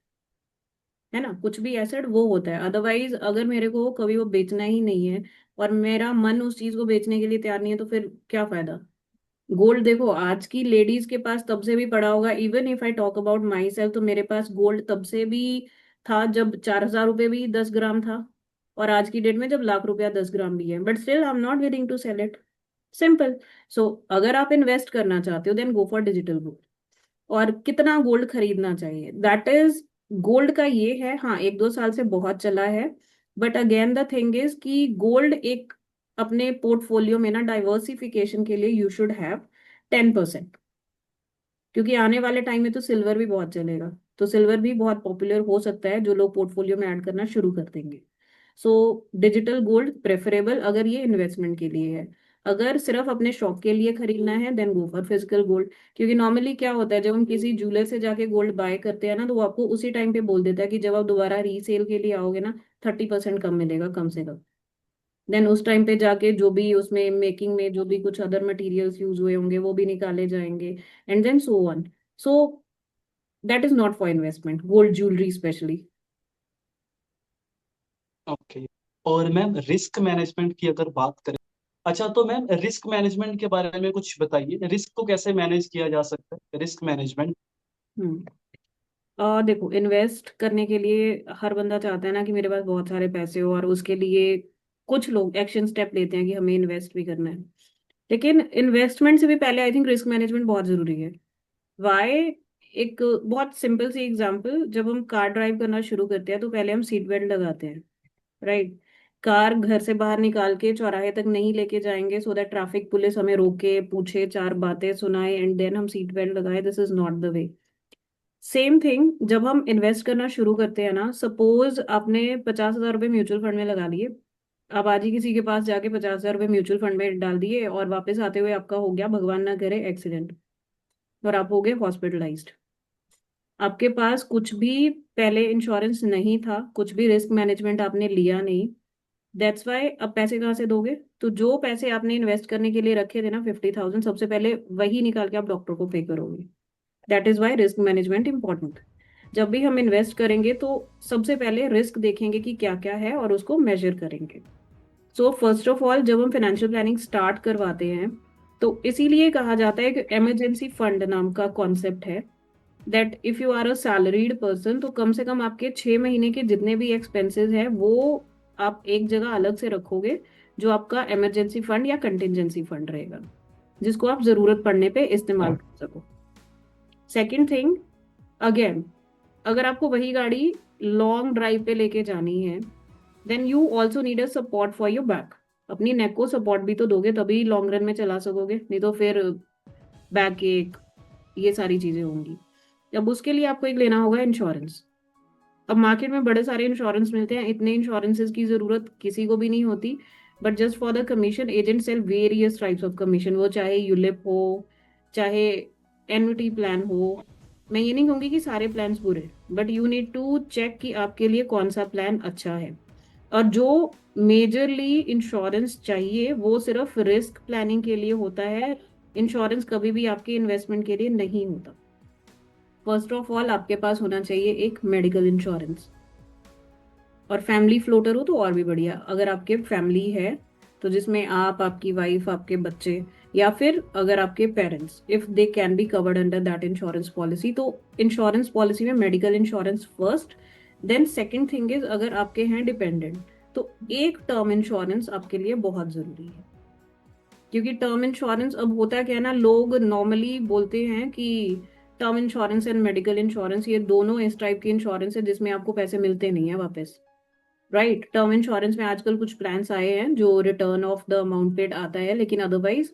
है ना। कुछ भी एसेट वो होता है, अदरवाइज अगर मेरे को कभी वो बेचना ही नहीं है और मेरा मन उस चीज को बेचने के लिए तैयार नहीं है, तो फिर क्या फायदा। गोल्ड देखो, आज की लेडीज के पास तब से भी पड़ा होगा, even if I talk about my self, तो मेरे पास गोल्ड तब से भी था जब 4,000 रुपये भी 10 ग्राम था, और आज की डेट में जब लाख रुपया 10 ग्राम भी है, but still I am not willing to sell it. Simple. So अगर आप इन्वेस्ट करना चाहते हो, then go for digital gold. और कितना गोल्ड खरीदना चाहिए, दैट इज, गोल्ड का ये है, हाँ 1-2 साल से बहुत चला है, but again the thing is कि गोल्ड एक अपने पोर्टफोलियो में ना डाइवर्सिफिकेशन के लिए यू शुड हैव 10%, क्योंकि आने वाले टाइम में तो सिल्वर भी बहुत चलेगा, तो सिल्वर भी बहुत पॉपुलर हो सकता है जो लोग पोर्टफोलियो में ऐड करना शुरू कर देंगे। सो डिजिटल गोल्ड प्रेफरेबल अगर ये इन्वेस्टमेंट के लिए है। अगर सिर्फ अपने शौक के लिए खरीदना है, then go for physical gold. क्योंकि नॉर्मली क्या होता है, जब हम किसी ज्वेलर से जाके गोल्ड बाय करते हैं ना, तो वो आपको उसी टाइम पे बोल देता है कि जब आप दोबारा रीसेल के लिए आओगे ना, 30% कम मिलेगा कम से कम। देन उस टाइम पे जाके जो भी उसमें मेकिंग में जो भी कुछ अदर मटेरियल्स यूज हुए होंगे वो भी निकाले जाएंगे, and then so on. So that is not for investment, gold jewellery specially. Okay. और मैम रिस्क मैनेजमेंट की अगर बात करें, अच्छा तो मैम रिस्क मैनेजमेंट के बारे में कुछ बताइए, रिस्क को कैसे मैनेज किया जा सकता है, रिस्क मैनेजमेंट? हम्म। देखो, इन्वेस्ट करने के लिए हर बंदा चाहता है ना कि मेरे पास बहुत सारे पैसे हो, और उसके लिए कुछ लोग एक्शन स्टेप लेते हैं कि हमें इन्वेस्ट भी करना है। लेकिन इन्वेस्टमेंट से भी पहले आई थिंक रिस्क मैनेजमेंट बहुत जरूरी है। वाई? एक बहुत सिंपल सी एग्जांपल, जब हम कार ड्राइव करना शुरू करते हैं तो पहले हम सीट बेल्ट लगाते हैं, राइट। कार घर से बाहर निकाल के चौराहे तक नहीं लेके जाएंगे सो दैट ट्रैफिक पुलिस हमें रोके, पूछे, चार बातें सुनाए, एंड देन हम सीट बेल्ट लगाए, this is not the way. Same thing जब हम इन्वेस्ट करना शुरू करते हैं ना, सपोज आपने 50,000 रुपये म्यूचुअल फंड में लगा लिए, आप आज ही किसी के पास जाके 50,000 रुपये म्यूचुअल फंड में डाल दिए, और वापस आते हुए आपका हो गया, भगवान ना करे, एक्सीडेंट, और आप हो गए हॉस्पिटलाइज्ड। आपके पास कुछ भी पहले इंश्योरेंस नहीं था, कुछ भी रिस्क मैनेजमेंट आपने लिया नहीं, दैट्स वाई अब पैसे कहाँ से दोगे। तो जो पैसे आपने इन्वेस्ट करने के लिए रखे थे ना, 50,000, सबसे पहले वही निकाल के आप डॉक्टर को पे करोगे। That is why risk management important. जब भी हम इन्वेस्ट करेंगे तो सबसे पहले रिस्क देखेंगे कि क्या क्या है और उसको मेजर करेंगे। सो फर्स्ट ऑफ ऑल जब हम फाइनेंशियल प्लानिंग स्टार्ट करवाते हैं, तो इसीलिए कहा जाता है कि इमरजेंसी फंड नाम का कॉन्सेप्ट है, that if you are a salaried person, तो कम से कम आपके 6 महीने के जितने भी एक्सपेंसेस हैं वो आप एक जगह अलग से रखोगे, जो आपका इमरजेंसी फंड या कंटिजेंसी फंड रहेगा, जिसको आप जरूरत पड़ने पे इस्तेमाल कर सको। सेकंड थिंग, अगेन, अगर आपको वही गाड़ी लॉन्ग ड्राइव पे लेके जानी है, then you also need a support for your back. अपनी नेक को सपोर्ट भी तो दोगे, तभी लॉन्ग रन में चला सकोगे, नहीं तो फिर बैक एक, ये सारी चीजें होंगी। अब उसके लिए आपको एक लेना होगा इंश्योरेंस। अब मार्केट में बड़े सारे इंश्योरेंस मिलते हैं, इतने इंश्योरेंसेस की जरूरत किसी को भी नहीं होती, but just for the commission agent sell various types of commission, वो चाहे यूलिप हो, चाहे एन्युटी प्लान हो। मैं ये नहीं कहूंगी कि सारे प्लान्स बुरे, but you need to check कि आपके लिए कौन सा प्लान अच्छा है। और जो मेजरली इंश्योरेंस चाहिए वो सिर्फ रिस्क प्लानिंग के लिए होता है, इंश्योरेंस कभी भी आपके इन्वेस्टमेंट के लिए नहीं होता। फर्स्ट ऑफ ऑल आपके पास होना चाहिए एक मेडिकल इंश्योरेंस, और फैमिली फ्लोटर हो तो और भी बढ़िया। अगर आपके फैमिली है तो जिसमें आप, आपकी वाइफ, आपके बच्चे, या फिर अगर आपके parents, if they can be covered under that insurance policy, तो इंश्योरेंस पॉलिसी में medical insurance first. Then second thing is, अगर आपके हैं डिपेंडेंट, तो एक टर्म इंश्योरेंस आपके लिए बहुत जरूरी है। क्योंकि टर्म इंश्योरेंस, अब होता क्या है ना, लोग नॉर्मली बोलते हैं कि term insurance and medical insurance ये दोनों इस टाइप की इंश्योरेंस है जिसमें आपको पैसे मिलते नहीं है वापस। राइट, टर्म इंश्योरेंस में आजकल कुछ प्लान्स आए हैं जो return of the amount paid आता है, लेकिन अदरवाइज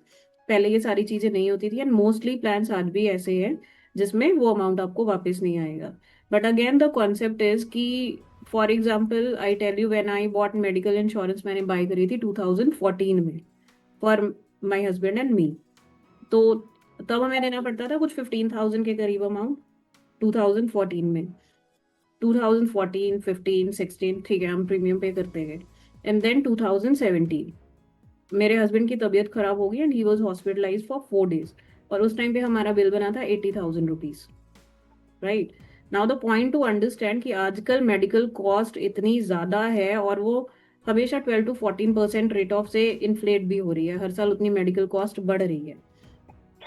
पहले ये सारी चीजें नहीं होती थी, एंड मोस्टली प्लान्स आज भी ऐसे हैं जिसमें वो अमाउंट आपको वापस नहीं आएगा। But again the concept is कि, for example I tell you, when I bought medical insurance, मैंने बाय करी थी 2014 में for my husband and me. तो तब हमें देना पड़ता था कुछ 15,000 के करीब अमाउंट 2014 में। 2014, 15, 16, ठीक है, हम प्रीमियम पे करते गए। एंड देन 2017 मेरे हस्बैंड की तबीयत खराब हो गई and he was hospitalised for 4 days, और उस टाइम पे हमारा बिल बना था 80,000 rupees. Right, now the point two understand कि आजकल मेडिकल कॉस्ट इतनी ज्यादा है, और वो हमेशा 12 to 14% रेट ऑफ से इन्फ्लेट भी हो रही है, हर साल उतनी मेडिकल कॉस्ट बढ़ रही है।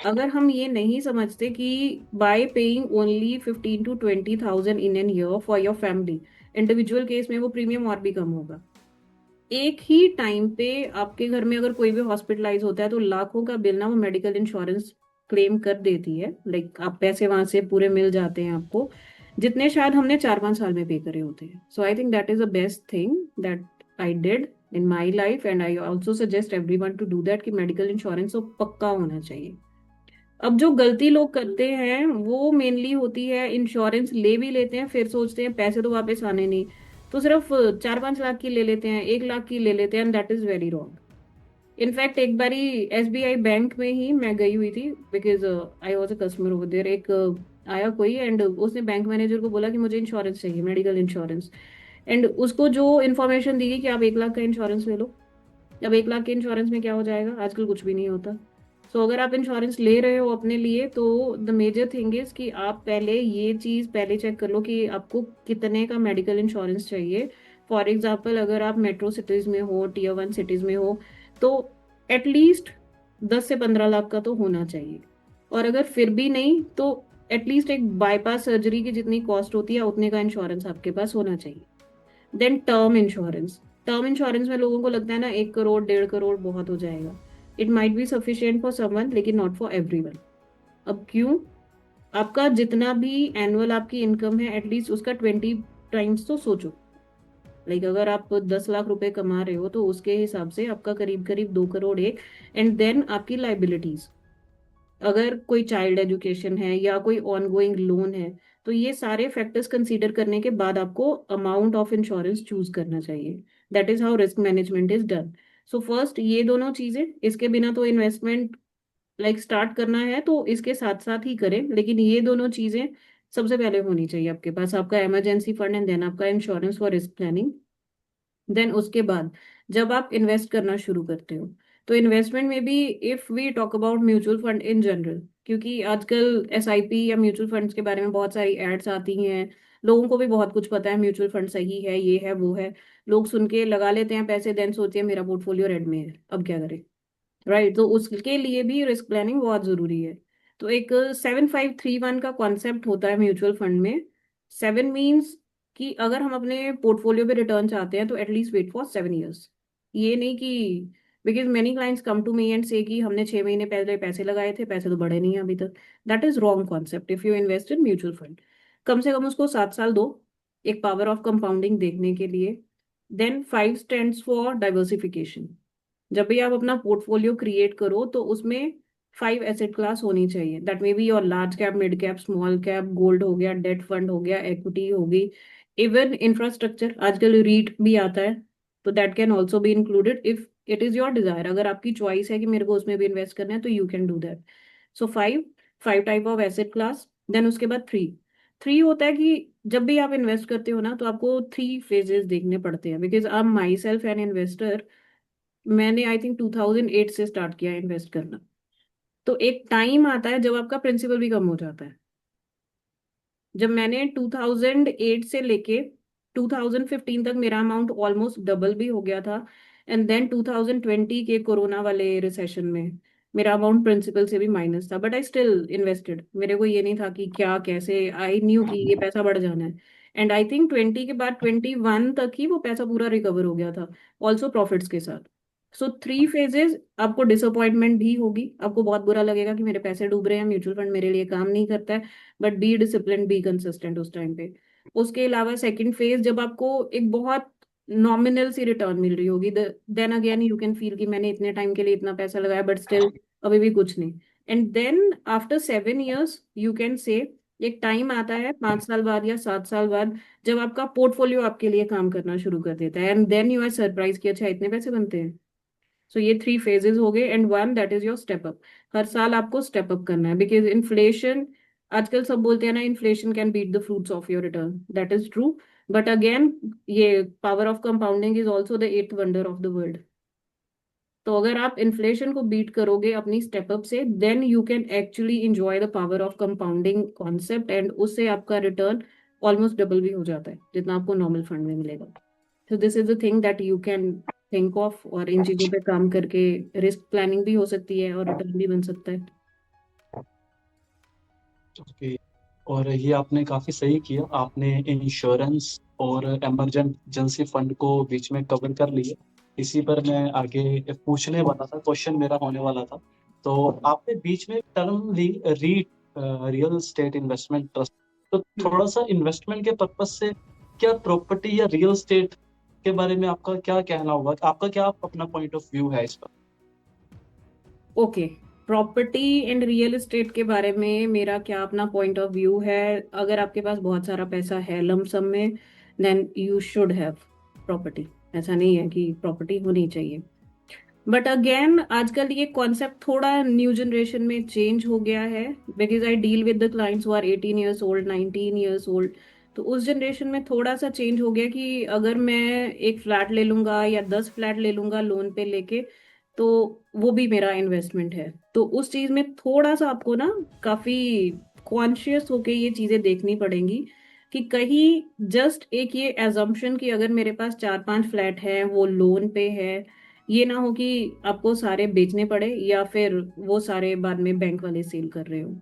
अगर हम ये नहीं समझते कि bye paying only 15 to 20,000 in an year for your family, individual case में वो प्रीमियम और भी कम होगा। एक ही टाइम पे आपके घर में अगर कोई भी हॉस्पिटलाइज होता है तो लाखों का बिल ना वो मेडिकल इंश्योरेंस क्लेम कर देती है। लाइक आप पैसे वहां से पूरे मिल जाते हैं आपको, जितने शायद हमने 4-5 साल में पे करे होते हैं। So I think that is the best thing that I did in my life, and I also suggest everyone to do that, कि मेडिकल इंश्योरेंस तो पक्का होना चाहिए। अब जो गलती लोग करते हैं वो मेनली होती है, इंश्योरेंस ले भी लेते हैं, फिर सोचते हैं पैसे तो वापस आने नहीं, तो सिर्फ 4-5 लाख की ले लेते हैं, 1 लाख की ले लेते हैं, and that is very wrong. In fact एक बारी एसबीआई बैंक में ही मैं गई हुई थी, because I was a customer over there. एक आया कोई एंड उसने बैंक मैनेजर को बोला कि मुझे इंश्योरेंस चाहिए, मेडिकल इंश्योरेंस। एंड उसको जो इन्फॉर्मेशन दी गई कि आप 1 लाख का इंश्योरेंस ले लो। अब 1 लाख के इंश्योरेंस में क्या हो जाएगा, आजकल कुछ भी नहीं होता। सो अगर आप इंश्योरेंस ले रहे हो अपने लिए, तो द मेजर थिंग इज कि आप पहले ये चीज पहले चेक कर लो कि आपको कितने का मेडिकल इंश्योरेंस चाहिए। फॉर एग्जाम्पल, अगर आप मेट्रो सिटीज में हो, Tier 1 सिटीज में हो, तो एटलीस्ट 10 से 15 लाख का तो होना चाहिए। और अगर फिर भी नहीं तो एटलीस्ट एक बाईपास सर्जरी की जितनी कॉस्ट होती है उतने का इंश्योरेंस आपके पास होना चाहिए। Then term insurance. Term insurance में लोगों को लगता है ना 1 करोड़ 1.5 करोड़ बहुत हो जाएगा। It might be sufficient for someone, लेकिन नॉट फॉर एवरीवन। अब क्यों? आपका जितना भी एनुअल आपकी इनकम है, एटलीस्ट उसका 20 टाइम्स तो सोचो। लाइक अगर आप 10 लाख रुपए कमा रहे हो तो उसके हिसाब से आपका करीब करीब 2 करोड़ एक। एंड देन आपकी लाइबिलिटीज, अगर कोई चाइल्ड एजुकेशन है या कोई ऑनगोइंग लोन है, तो ये सारे फैक्टर्स कंसीडर करने के बाद आपको अमाउंट ऑफ इंश्योरेंस चूज करना चाहिए। That is how risk management is done. So first ये दोनों चीजें, इसके बिना तो इन्वेस्टमेंट लाइक स्टार्ट करना है तो इसके साथ साथ ही करें, लेकिन ये दोनों चीजें सबसे पहले होनी चाहिए आपके पास, आपका इमरजेंसी फंड एंड देन आपका insurance for risk planning. Then उसके बाद जब आप इन्वेस्ट करना शुरू करते हो, तो इन्वेस्टमेंट में भी, if we talk about mutual fund in general, क्योंकि आजकल एसआईपी या म्यूचुअल फंड्स के बारे में बहुत सारी एड्स आती हैं, लोगों को भी बहुत कुछ पता है, म्यूचुअल फंड सही है, ये है वो है, लोग सुन के लगा लेते हैं पैसे, देन सोचते हैं मेरा पोर्टफोलियो रेड में है, अब क्या करें। राइट, तो उसके लिए भी रिस्क प्लानिंग बहुत जरूरी है। तो एक 7531 का कॉन्सेप्ट होता है म्यूचुअल फंड में। 7 मीन्स कि अगर हम अपने पोर्टफोलियो पे रिटर्न चाहते हैं तो एटलीस्ट वेट फॉर 7 years। ये नहीं कि because many clients come to me and say कि हमने 6 महीने पहले पैसे लगाए थे, पैसे तो बढ़े नहीं हैं अभी तक। That is wrong concept. If you invest in mutual fund, कम से कम उसको 7 साल दो एक पावर ऑफ कंपाउंडिंग देखने के लिए। Then 5 stands for diversification. जब भी आप अपना पोर्टफोलियो क्रिएट करो तो उसमें 5 एसेट क्लास होनी चाहिए। That may be your large cap, mid cap, small cap, gold हो गया, डेट फंड हो गया, इक्विटी हो गई, इवन इंफ्रास्ट्रक्चर, आजकल रीट भी आता है, तो that can also be included if it is your desire. अगर आपकी चॉइस है कि मेरे को उसमें भी इन्वेस्ट करना है तो you can do that. So five, 5 type of asset class. Then उसके बाद थ्री, थ्री होता है कि जब भी आप इन्वेस्ट करते हो ना तो आपको 3 फेजेस देखने पड़ते हैं। Because I am my self an investor. मैंने आई थिंक 2008 से स्टार्ट किया इन्वेस्ट करना। तो एक टाइम आता है जब आपका प्रिंसिपल भी कम हो जाता है। जब मैंने 2008 से लेके 2015 तक मेरा अमाउंट ऑलमोस्ट डबल भी हो गया था। एंड देन 2020 के कोरोना वाले रिसेशन में मेरा अमाउंट प्रिंसिपल से भी माइनस था, बट आई स्टिल इन्वेस्टेड। मेरे को ये नहीं था कि क्या कैसे, आई न्यू कि ये पैसा बढ़ जाना है। एंड आई थिंक 20 के बाद 21 तक ही वो पैसा पूरा रिकवर हो गया था, ऑल्सो प्रॉफिट्स के साथ। सो 3 फेजेस। आपको डिसअपॉइंटमेंट भी होगी, आपको बहुत बुरा लगेगा कि मेरे पैसे डूब रहे हैं, म्यूचुअल फंड मेरे लिए काम नहीं करता है। But be discipline, be consistent उस टाइम पे। उसके अलावा सेकंड फेज, जब आपको एक बहुत नॉमिनल सी रिटर्न मिल रही होगी, then again you can feel कि मैंने इतने टाइम के लिए इतना पैसा लगाया बट स्टिल अभी भी कुछ नहीं। And then after 7 years you can say, एक टाइम आता है 5 साल बाद या 7 साल बाद जब आपका पोर्टफोलियो आपके लिए काम करना शुरू कर देता है, and then you are surprise कि अच्छा इतने पैसे बनते हैं। सो ये 3 फेजेस हो गए, and one that is your step up. हर साल आपको स्टेप अप करना है बिकॉज इन्फ्लेशन, आजकल सब बोलते हैं ना inflation can beat the fruits of your return, that is true. But again, ये power of compounding is also the eighth wonder of the world. तो अगर आप इन्फ्लेशन को बीट करोगे अपनी स्टेप अप से, then you can actually enjoy the power of compounding concept, and उससे आपका रिटर्न ऑलमोस्ट डबल भी हो जाता है जितना आपको नॉर्मल फंड में मिलेगा। तो this is the thing that you can think of, और इन चीजों पे काम करके रिस्क प्लानिंग भी हो सकती है और रिटर्न भी बन सकता है। ओके। और ये आपने काफी सही किया, आपने इंश्योरेंस और इमरजेंसी फंड को बीच में कवर कर लिया। इसी पर मैं आगे पूछने वाला था, क्वेश्चन मेरा होने वाला था। तो आपने बीच में term REIT, real estate investment trust, तो थोड़ा सा इन्वेस्टमेंट के पर्पज से क्या प्रॉपर्टी या रियल एस्टेट के बारे में आपका क्या कहना होगा, आपका क्या अपना पॉइंट ऑफ व्यू है इस पर? Okay, property and real estate के बारे में मेरा क्या अपना पॉइंट ऑफ व्यू है? अगर आपके पास बहुत सारा पैसा है लमसम में, then you should have property. ऐसा नहीं है कि प्रॉपर्टी होनी चाहिए। बट अगेन आजकल ये कॉन्सेप्ट थोड़ा न्यू जनरेशन में चेंज हो गया है। Because I deal with the clients who are 18 years old, 19 years old. तो उस जनरेशन में थोड़ा सा चेंज हो गया कि अगर मैं एक फ्लैट ले लूंगा या 10 फ्लैट ले लूंगा लोन पे लेके, तो वो भी मेरा इन्वेस्टमेंट है। तो उस चीज में थोड़ा सा आपको ना काफी कॉन्शियस होके ये चीजें देखनी पड़ेंगी कि कहीं जस्ट एक ये एजम्पशन कि अगर मेरे पास 4-5 फ्लैट हैं वो लोन पे है, ये ना हो कि आपको सारे बेचने पड़े या फिर वो सारे बाद में बैंक वाले सेल कर रहे हो।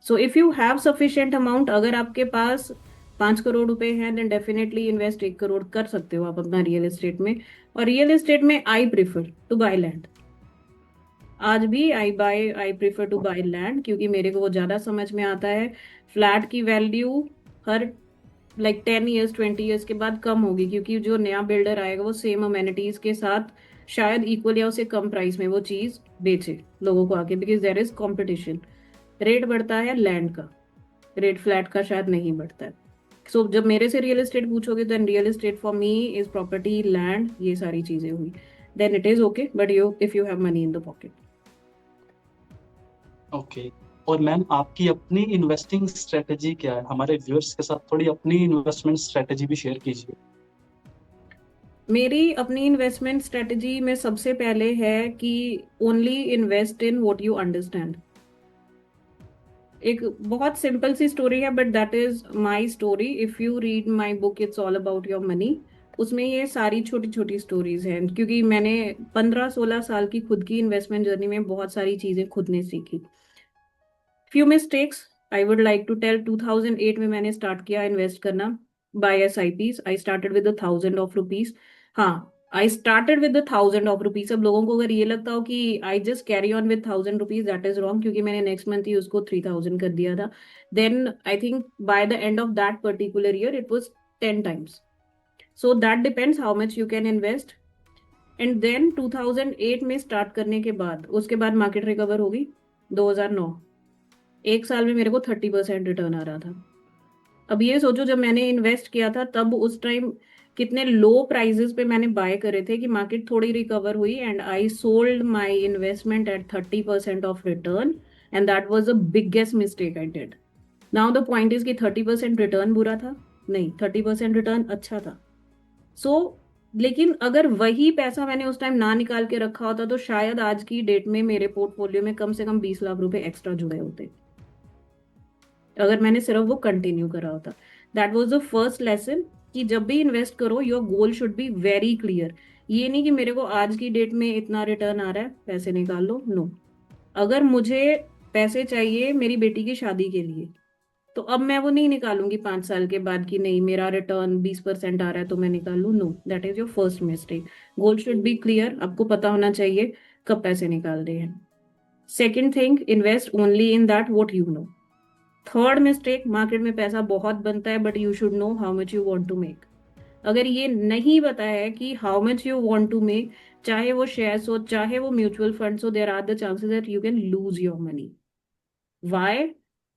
So if you have sufficient amount, अगर आपके पास 5 करोड़ रुपए हैं, देन डेफिनेटली इन्वेस्ट 1 करोड़ कर सकते हो आप अपना रियल एस्टेट में। और रियल एस्टेट में I prefer to buy land. आज भी I prefer to buy land क्योंकि मेरे को वो ज्यादा समझ में आता है। फ्लैट की वैल्यू हर 10 years 20 years के बाद कम होगी, क्योंकि जो नया बिल्डर आएगा वो सेम अमेनिटीज के साथ शायद इक्वल या उससे कम प्राइस में वो चीज बेचे लोगों को आके, because there is competition. Rate बढ़ता है लैंड का, रेट फ्लैट का शायद नहीं बढ़ता है। सो जब मेरे से रियल एस्टेट पूछोगे, then real estate for me is property, land, ये सारी चीजें हुई। Then it is okay, but you if you have money in the pocket. Okay. और मैम, आपकी अपनी इन्वेस्टिंग स्ट्रेटेजी क्या है? हमारे व्यूअर्स के साथ थोड़ी अपनी इन्वेस्टमेंट स्ट्रेटेजी भी शेयर कीजिए। मेरी अपनी इन्वेस्टमेंट स्ट्रेटजी में सबसे पहले है कि only invest in what you understand. एक बहुत सिंपल सी स्टोरी है, but that is my story. If you read my book it's all about your money, उसमें ये सारी छोटी छोटी स्टोरीज हैं, क्योंकि मैंने 15-16 साल की खुद की इन्वेस्टमेंट जर्नी में बहुत सारी चीजें खुद ने सीखी। Few mistakes I would like to tell. 2008 में मैंने स्टार्ट किया इन्वेस्ट करना by SIPs। I started with 1000 rupees. हाँ, आई स्टार्टेड विद 1,000 रुपीज। अब लोगों को अगर ये लगता हो कि I just carry on with 1,000 rupees, that is wrong, क्योंकि मैंने नेक्स्ट मंथ ही उसको 3,000 कर दिया था। Then I think by the end of that particular year it was 10 times. So that depends how much you can invest. And then 2008 में start करने के बाद, उसके बाद मार्केट रिकवर होगी 2009। एक साल में मेरे को 30% रिटर्न आ रहा था। अब ये सोचो, जब मैंने इन्वेस्ट किया था तब उस टाइम कितने लो प्राइजेस पे मैंने बाय करे थे कि मार्केट थोड़ी रिकवर हुई and I sold my investment at 30% of return. And that was the biggest mistake I did. Now the point is कि 30% रिटर्न बुरा था? नहीं, 30% रिटर्न अच्छा था। सो लेकिन अगर वही पैसा मैंने उस टाइम ना निकाल के रखा होता तो शायद आज की डेट में मेरे पोर्टफोलियो में कम से कम 20 लाख रुपए एक्स्ट्रा जुड़े होते, अगर मैंने सिर्फ वो कंटिन्यू करा होता। That was the first lesson कि जब भी इन्वेस्ट करो your goal should be very clear. ये नहीं कि मेरे को आज की डेट में इतना रिटर्न आ रहा है, पैसे निकाल लो। नो, अगर मुझे पैसे चाहिए मेरी बेटी की शादी के लिए, तो अब मैं वो नहीं निकालूंगी 5 साल के बाद कि नहीं मेरा रिटर्न 20% आ रहा है तो मैं निकाल लूँ। No, that is your first mistake. Goal should be clear, आपको पता होना चाहिए कब पैसे निकाल रहे हैं। Second thing, invest only in that what you know. Third mistake, market में पैसा बहुत बनता है but you should know how much you want to make. अगर ये नहीं पता है कि how much you want to make, चाहे वो शेयर्स हो चाहे वो म्यूचुअल फंड्स हो, there are the chances that you can lose your money. Why?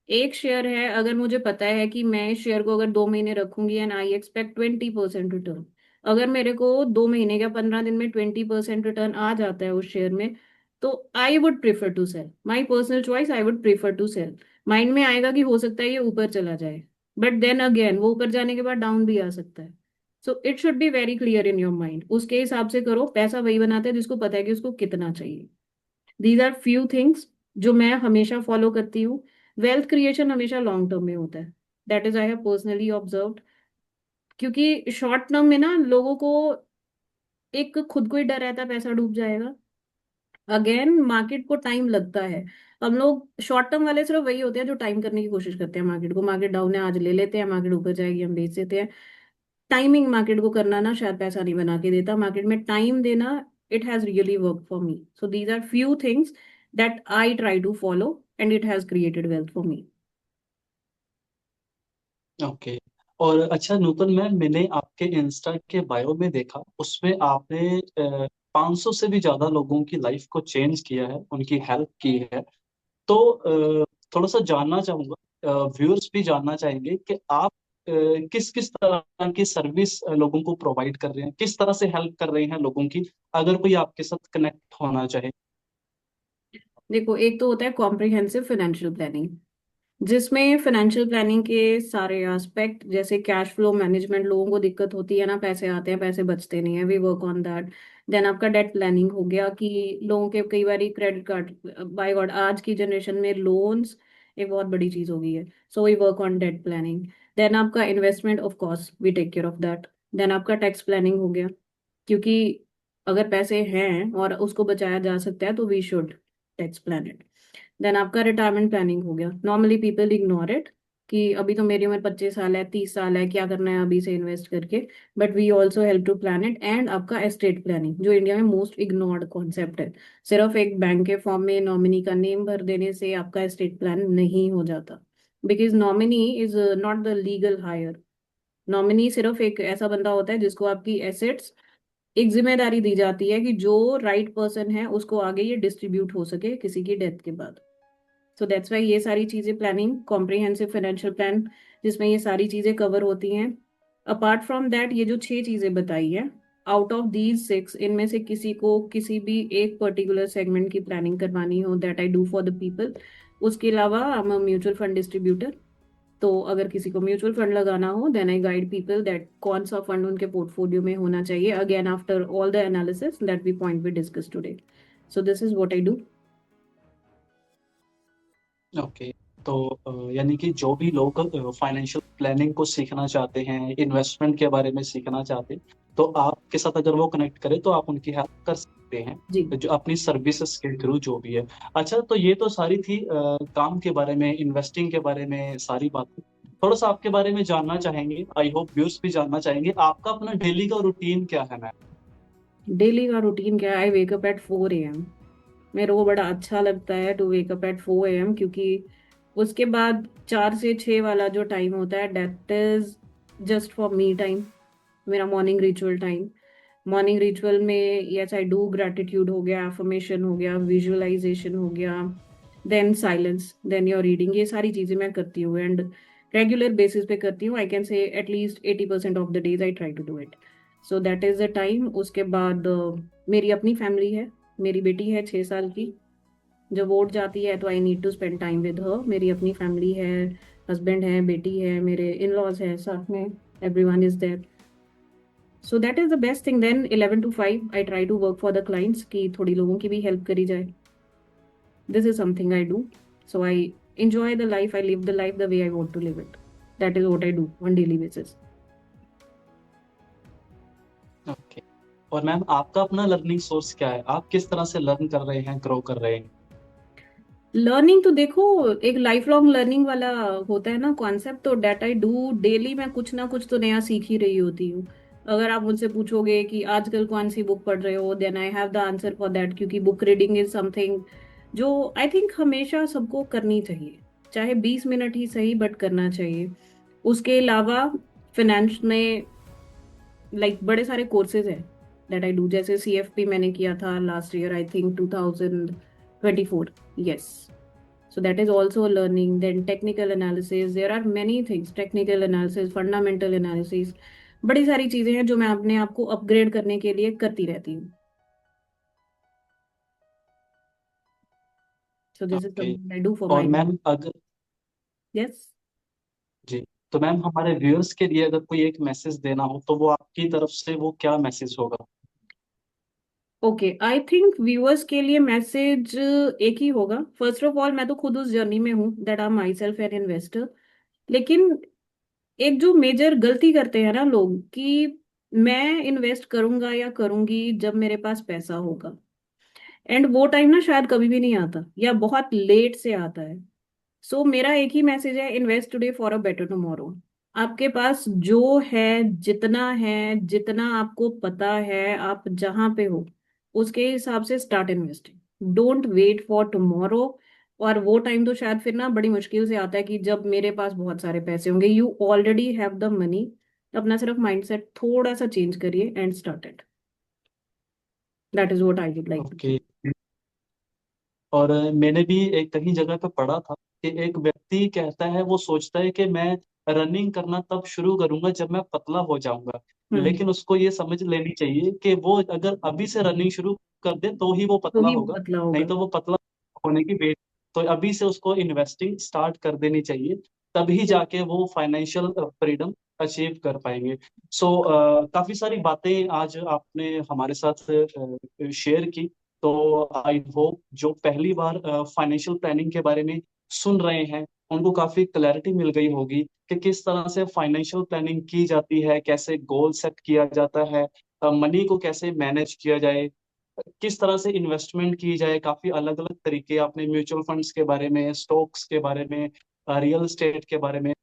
एक शेयर है, अगर मुझे पता है कि मैं इस शेयर को अगर 2 महीने रखूंगी एंड आई एक्सपेक्ट 20% रिटर्न, अगर मेरे को 2 महीने या 15 दिन में 20% रिटर्न आ जाता है उस शेयर में, तो I would prefer to sell. My personal choice, I would prefer to sell. Mind में आएगा कि हो सकता है ये ऊपर चला जाए, बट देन अगेन वो ऊपर जाने के बाद डाउन भी आ सकता है। So it should be very clear in your mind. उसके हिसाब से करो। पैसा वही बनाता है जिसको पता है कि उसको कितना चाहिए। दीज आर फ्यू थिंग्स जो मैं हमेशा फॉलो करती हूँ। वेल्थ क्रिएशन हमेशा लॉन्ग टर्म में होता है, that is I have personally observed. क्योंकि शॉर्ट टर्म में ना लोगों को एक खुद को ही डर रहता है पैसा डूब जाएगा। अगेन मार्केट को टाइम लगता है। हम लोग शॉर्ट टर्म वाले सिर्फ वही होते हैं जो टाइम करने की कोशिश करते हैं मार्केट को। मार्केट डाउन है आज ले लेते हैं, मार्केट ऊपर जाएगी हम बेच देते हैं। टाइमिंग मार्केट को करना ना शायद पैसा नहीं बना के देता, मार्केट में टाइम देना, it has really work for me. So these are few things that I try to follow and it has created wealth for me. Okay. और अच्छा नूतन मैम, मैंने आपके इंस्टा के बायो में देखा, उसमें आपने 500 से भी ज्यादा लोगों की लाइफ को चेंज किया है, उनकी हेल्प की है। तो थोड़ा सा जानना चाहूंगा, व्यूअर्स भी जानना चाहेंगे कि आप किस किस तरह की सर्विस लोगों को प्रोवाइड कर रहे हैं, किस तरह से हेल्प कर रहे हैं लोगों की, अगर कोई आपके साथ कनेक्ट होना चाहे। देखो, एक तो होता है कॉम्प्रिहेंसिव फाइनेंशियल प्लानिंग, जिसमें फाइनेंशियल प्लानिंग के सारे एस्पेक्ट, जैसे कैश फ्लो मैनेजमेंट, लोगों को दिक्कत होती है ना, पैसे आते हैं पैसे बचते नहीं है, we work on that. Then आपका डेट प्लानिंग हो गया कि लोगों के कई बार क्रेडिट कार्ड, बाय गॉड आज की जनरेशन में लोन्स एक बहुत बड़ी चीज हो गई है। So we work on debt planning. Then आपका investment, of course we take care of that. Then आपका टैक्स प्लानिंग हो गया, क्योंकि अगर पैसे हैं और उसको बचाया जा सकता है तो we should tax plan it. Then आपका रिटायरमेंट प्लानिंग हो गया। नॉर्मली पीपल इग्नोर इट कि अभी तो मेरी उम्र 25 साल है, 30 साल है, क्या करना है अभी से इन्वेस्ट करके। But we also help to plan it. And आपका एस्टेट प्लानिंग, जो इंडिया में मोस्ट इग्नोर्ड कॉन्सेप्ट है। सिर्फ एक बैंक के फॉर्म में नॉमिनी का नेम भर देने से आपका एस्टेट प्लान नहीं हो जाता, because nominee is not the legal higher. Nominee सिर्फ एक ऐसा बंदा होता है जिसको आपकी एसेट्स, एक जिम्मेदारी दी जाती है कि जो राइट पर्सन है उसको आगे ये डिस्ट्रीब्यूट हो सके किसी की डेथ के बाद। सो दैट्स वाई ये सारी चीजें, प्लानिंग कॉम्प्रिहेंसिव फाइनेंशियल प्लान, जिसमें ये सारी चीजें कवर होती हैं। अपार्ट फ्रॉम दैट, ये जो 6 चीजें बताई है, आउट ऑफ दीज 6 इनमें से किसी को किसी भी एक पर्टिकुलर सेगमेंट की प्लानिंग करवानी हो, that I do for the people. उसके अलावा I am a mutual fund distributor. तो अगर किसी को म्यूचुअल फंड लगाना हो, then I guide people that कौन सा फंड उनके पोर्टफोलियो में होना चाहिए, again after all the analysis that we point we discuss today. So this is what I do. Okay. तो यानी कि जो भी लोग फाइनेंशियल प्लानिंग को सीखना चाहते हैं, इन्वेस्टमेंट के बारे में सीखना चाहते हैं, तो आपके साथ अगर वो कनेक्ट करें तो आप उनकी हेल्प कर सकते हैं, जी। जो अपनी सर्विसेज के थ्रू जो भी है। अच्छा, तो ये तो सारी थी काम के बारे में, इन्वेस्टिंग के बारे में सारी बातें। थोड़ा सा आपके बारे में जानना चाहेंगे, आई होप व्यूअर्स भी जानना चाहेंगे, आपका अपना डेली का रूटीन क्या है मैम? डेली का रूटीन क्या है? I wake up at 4 AM। मेरे को बड़ा अच्छा लगता है to wake up at 4 AM, क्योंकि उसके बाद 4 से 6 वाला जो टाइम होता है, that is just for me time. मेरा morning ritual time. Morning ritual में यस आई डू ग्रैटिट्यूड हो गया, अफर्मेशन हो गया, विजुअलाइजेशन हो गया, then silence, then your reading. ये सारी चीजें मैं करती हूँ एंड रेगुलर बेसिस पे करती हूँ। I can say at least 80% of the days I try to do it. So that is the time. उसके बाद मेरी अपनी फैमिली है। मेरी बेटी है 6 साल की। जब वो उठ जाती है तो I need to spend time with her. मेरी अपनी फैमिली है, हस्बैंड है, बेटी है, मेरे इन लॉज है साथ में, everyone is there. So that is the best thing. Then 11 to 5 I try to work for the clients, कि थोड़ी लोगों की भी हेल्प करी जाए। This is something I do. So I enjoy the life, I live the life the way I want to live it. That is what I do on daily basis. Okay. और ma'am आपका अपना learning source क्या है? आप किस तरह से learn कर रहे हैं, ग्रो कर रहे हैं? लर्निंग तो देखो, एक लाइफ लॉन्ग लर्निंग वाला होता है ना कॉन्सेप्ट, तो डेट आई डू डेली। मैं कुछ ना कुछ तो नया सीख ही रही होती हूँ। अगर आप मुझसे पूछोगे कि आजकल कौन सी बुक पढ़ रहे हो, then I have the answer for that, क्योंकि बुक रीडिंग इज समथिंग जो आई थिंक हमेशा सबको करनी चाहिए। चाहे 20 मिनट ही सही, बट करना चाहिए। उसके अलावा फिनेंस में लाइक बड़े सारे कोर्सेज हैं दैट आई डू। जैसे CFP मैंने किया था last year, I think 2024। Yes. So that is also a learning. Then technical analysis. There are many things. Technical analysis, fundamental analysis. बड़ी सारी चीजें हैं जो मैं अपने आप को अपग्रेड करने के लिए करती रहती हूँ। So this is okay. something I do for और my मैम अगर yes. जी, तो मैम हमारे व्यूअर्स के लिए अगर कोई एक मैसेज देना हो तो वो आपकी तरफ से वो क्या मैसेज होगा? ओके, आई थिंक व्यूअर्स के लिए मैसेज एक ही होगा। फर्स्ट ऑफ ऑल, मैं तो खुद उस जर्नी में हूँ that I my self an investor. लेकिन एक जो मेजर गलती करते हैं ना लोग, कि मैं इन्वेस्ट करूंगा या करूंगी जब मेरे पास पैसा होगा। एंड वो टाइम ना शायद कभी भी नहीं आता, या बहुत लेट से आता है। सो मेरा एक ही मैसेज है, invest today for a better tomorrow. आपके पास जो है, जितना है, जितना आपको पता है, आप जहां पे हो उसके हिसाब से start investing. Don't wait for tomorrow. और वो टाइम तो शायद फिर ना बड़ी मुश्किल से आता है, कि जब मेरे पास बहुत सारे पैसे होंगे। You already have the money. अपना सिर्फ माइंडसेट थोड़ा सा चेंज करिए and start it. That is what I would like to okay. Say. और मैंने भी एक कहीं जगह पे पढ़ा था कि एक व्यक्ति कहता है, वो सोचता है कि मैं रनिंग करना तब शुरू करूंगा जब मैं पतला हो जाऊंगा। हम्म। लेकिन उसको ये समझ लेनी चाहिए कि वो अगर अभी से रनिंग शुरू कर दे तो ही वो तो पतला ही वो होगा, पतला नहीं होगा। तो वो पतला होने की वेट। तो अभी से उसको इन्वेस्टिंग स्टार्ट कर देनी चाहिए, तभी जाके वो फाइनेंशियल फ्रीडम अचीव कर पाएंगे। सो काफी सारी बातें आज आपने हमारे साथ शेयर की। तो आई होप जो पहली बार फाइनेंशियल प्लानिंग के बारे में सुन रहे हैं उनको काफी क्लैरिटी मिल गई होगी कि किस तरह से फाइनेंशियल प्लानिंग की जाती है, कैसे गोल सेट किया जाता है, मनी को कैसे मैनेज किया जाए, किस तरह से इन्वेस्टमेंट की जाए। काफी अलग अलग तरीके आपने म्यूचुअल फंड्स के बारे में, स्टॉक्स के बारे में, रियल एस्टेट के बारे में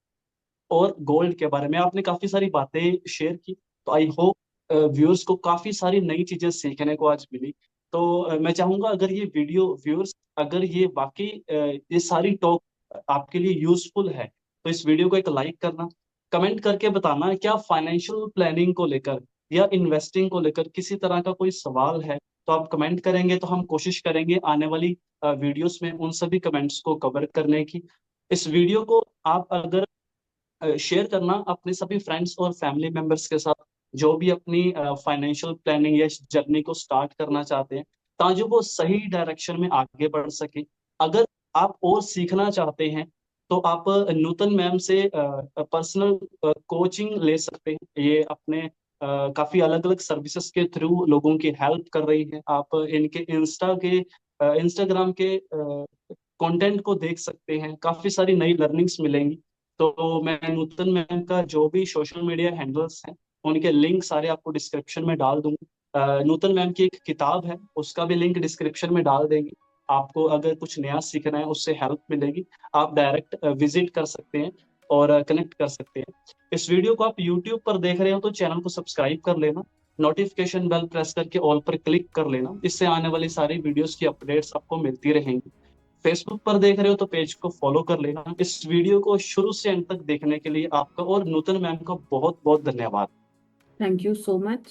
और गोल्ड के बारे में आपने काफी सारी बातें शेयर की। तो आई होप व्यूअर्स को काफी सारी नई चीजें सीखने को आज मिली। तो मैं चाहूंगा अगर ये वीडियो व्यूअर्स, अगर ये वाकई ये सारी टॉक आपके लिए यूजफुल है तो इस वीडियो को एक लाइक करना, कमेंट करके बताना क्या फाइनेंशियल प्लानिंग को लेकर या इन्वेस्टिंग को लेकर किसी तरह का कोई सवाल है। तो आप कमेंट करेंगे तो हम कोशिश करेंगे आने वाली वीडियोस में उन सभी कमेंट्स को कवर करने की। इस वीडियो को आप अगर शेयर करना अपने सभी फ्रेंड्स और फैमिली मेंबर्स के साथ जो भी अपनी फाइनेंशियल प्लानिंग या जर्नी को स्टार्ट करना चाहते हैं, ताकि वो सही डायरेक्शन में आगे बढ़ सके। अगर आप और सीखना चाहते हैं तो आप नूतन मैम से पर्सनल कोचिंग ले सकते हैं। ये अपने काफी अलग अलग सर्विसेज के थ्रू लोगों की हेल्प कर रही हैं। आप इनके इंस्टाग्राम के कंटेंट को देख सकते हैं, काफी सारी नई लर्निंग्स मिलेंगी। तो मैं नूतन मैम का जो भी सोशल मीडिया हैंडल्स हैं उनके लिंक सारे आपको डिस्क्रिप्शन में डाल दूंगा। नूतन मैम की एक किताब है उसका भी लिंक डिस्क्रिप्शन में डाल देंगे। आपको अगर कुछ नया सीखना है, उससे हेल्प मिलेगी, आप डायरेक्ट विजिट कर सकते हैं और कनेक्ट कर सकते हैं। इस वीडियो को आप यूट्यूब पर देख रहे हो तो चैनल को सब्सक्राइब कर लेना। नोटिफिकेशन बेल प्रेस करके ऑल पर क्लिक कर लेना। इससे आने वाली सारी वीडियोस की अपडेट्स आपको मिलती रहेंगी। फेसबुक पर देख रहे हो तो पेज को फॉलो कर लेना। इस वीडियो को शुरू से एंड तक देखने के लिए आपका और नूतन मैम का बहुत बहुत धन्यवाद। Thank you so much.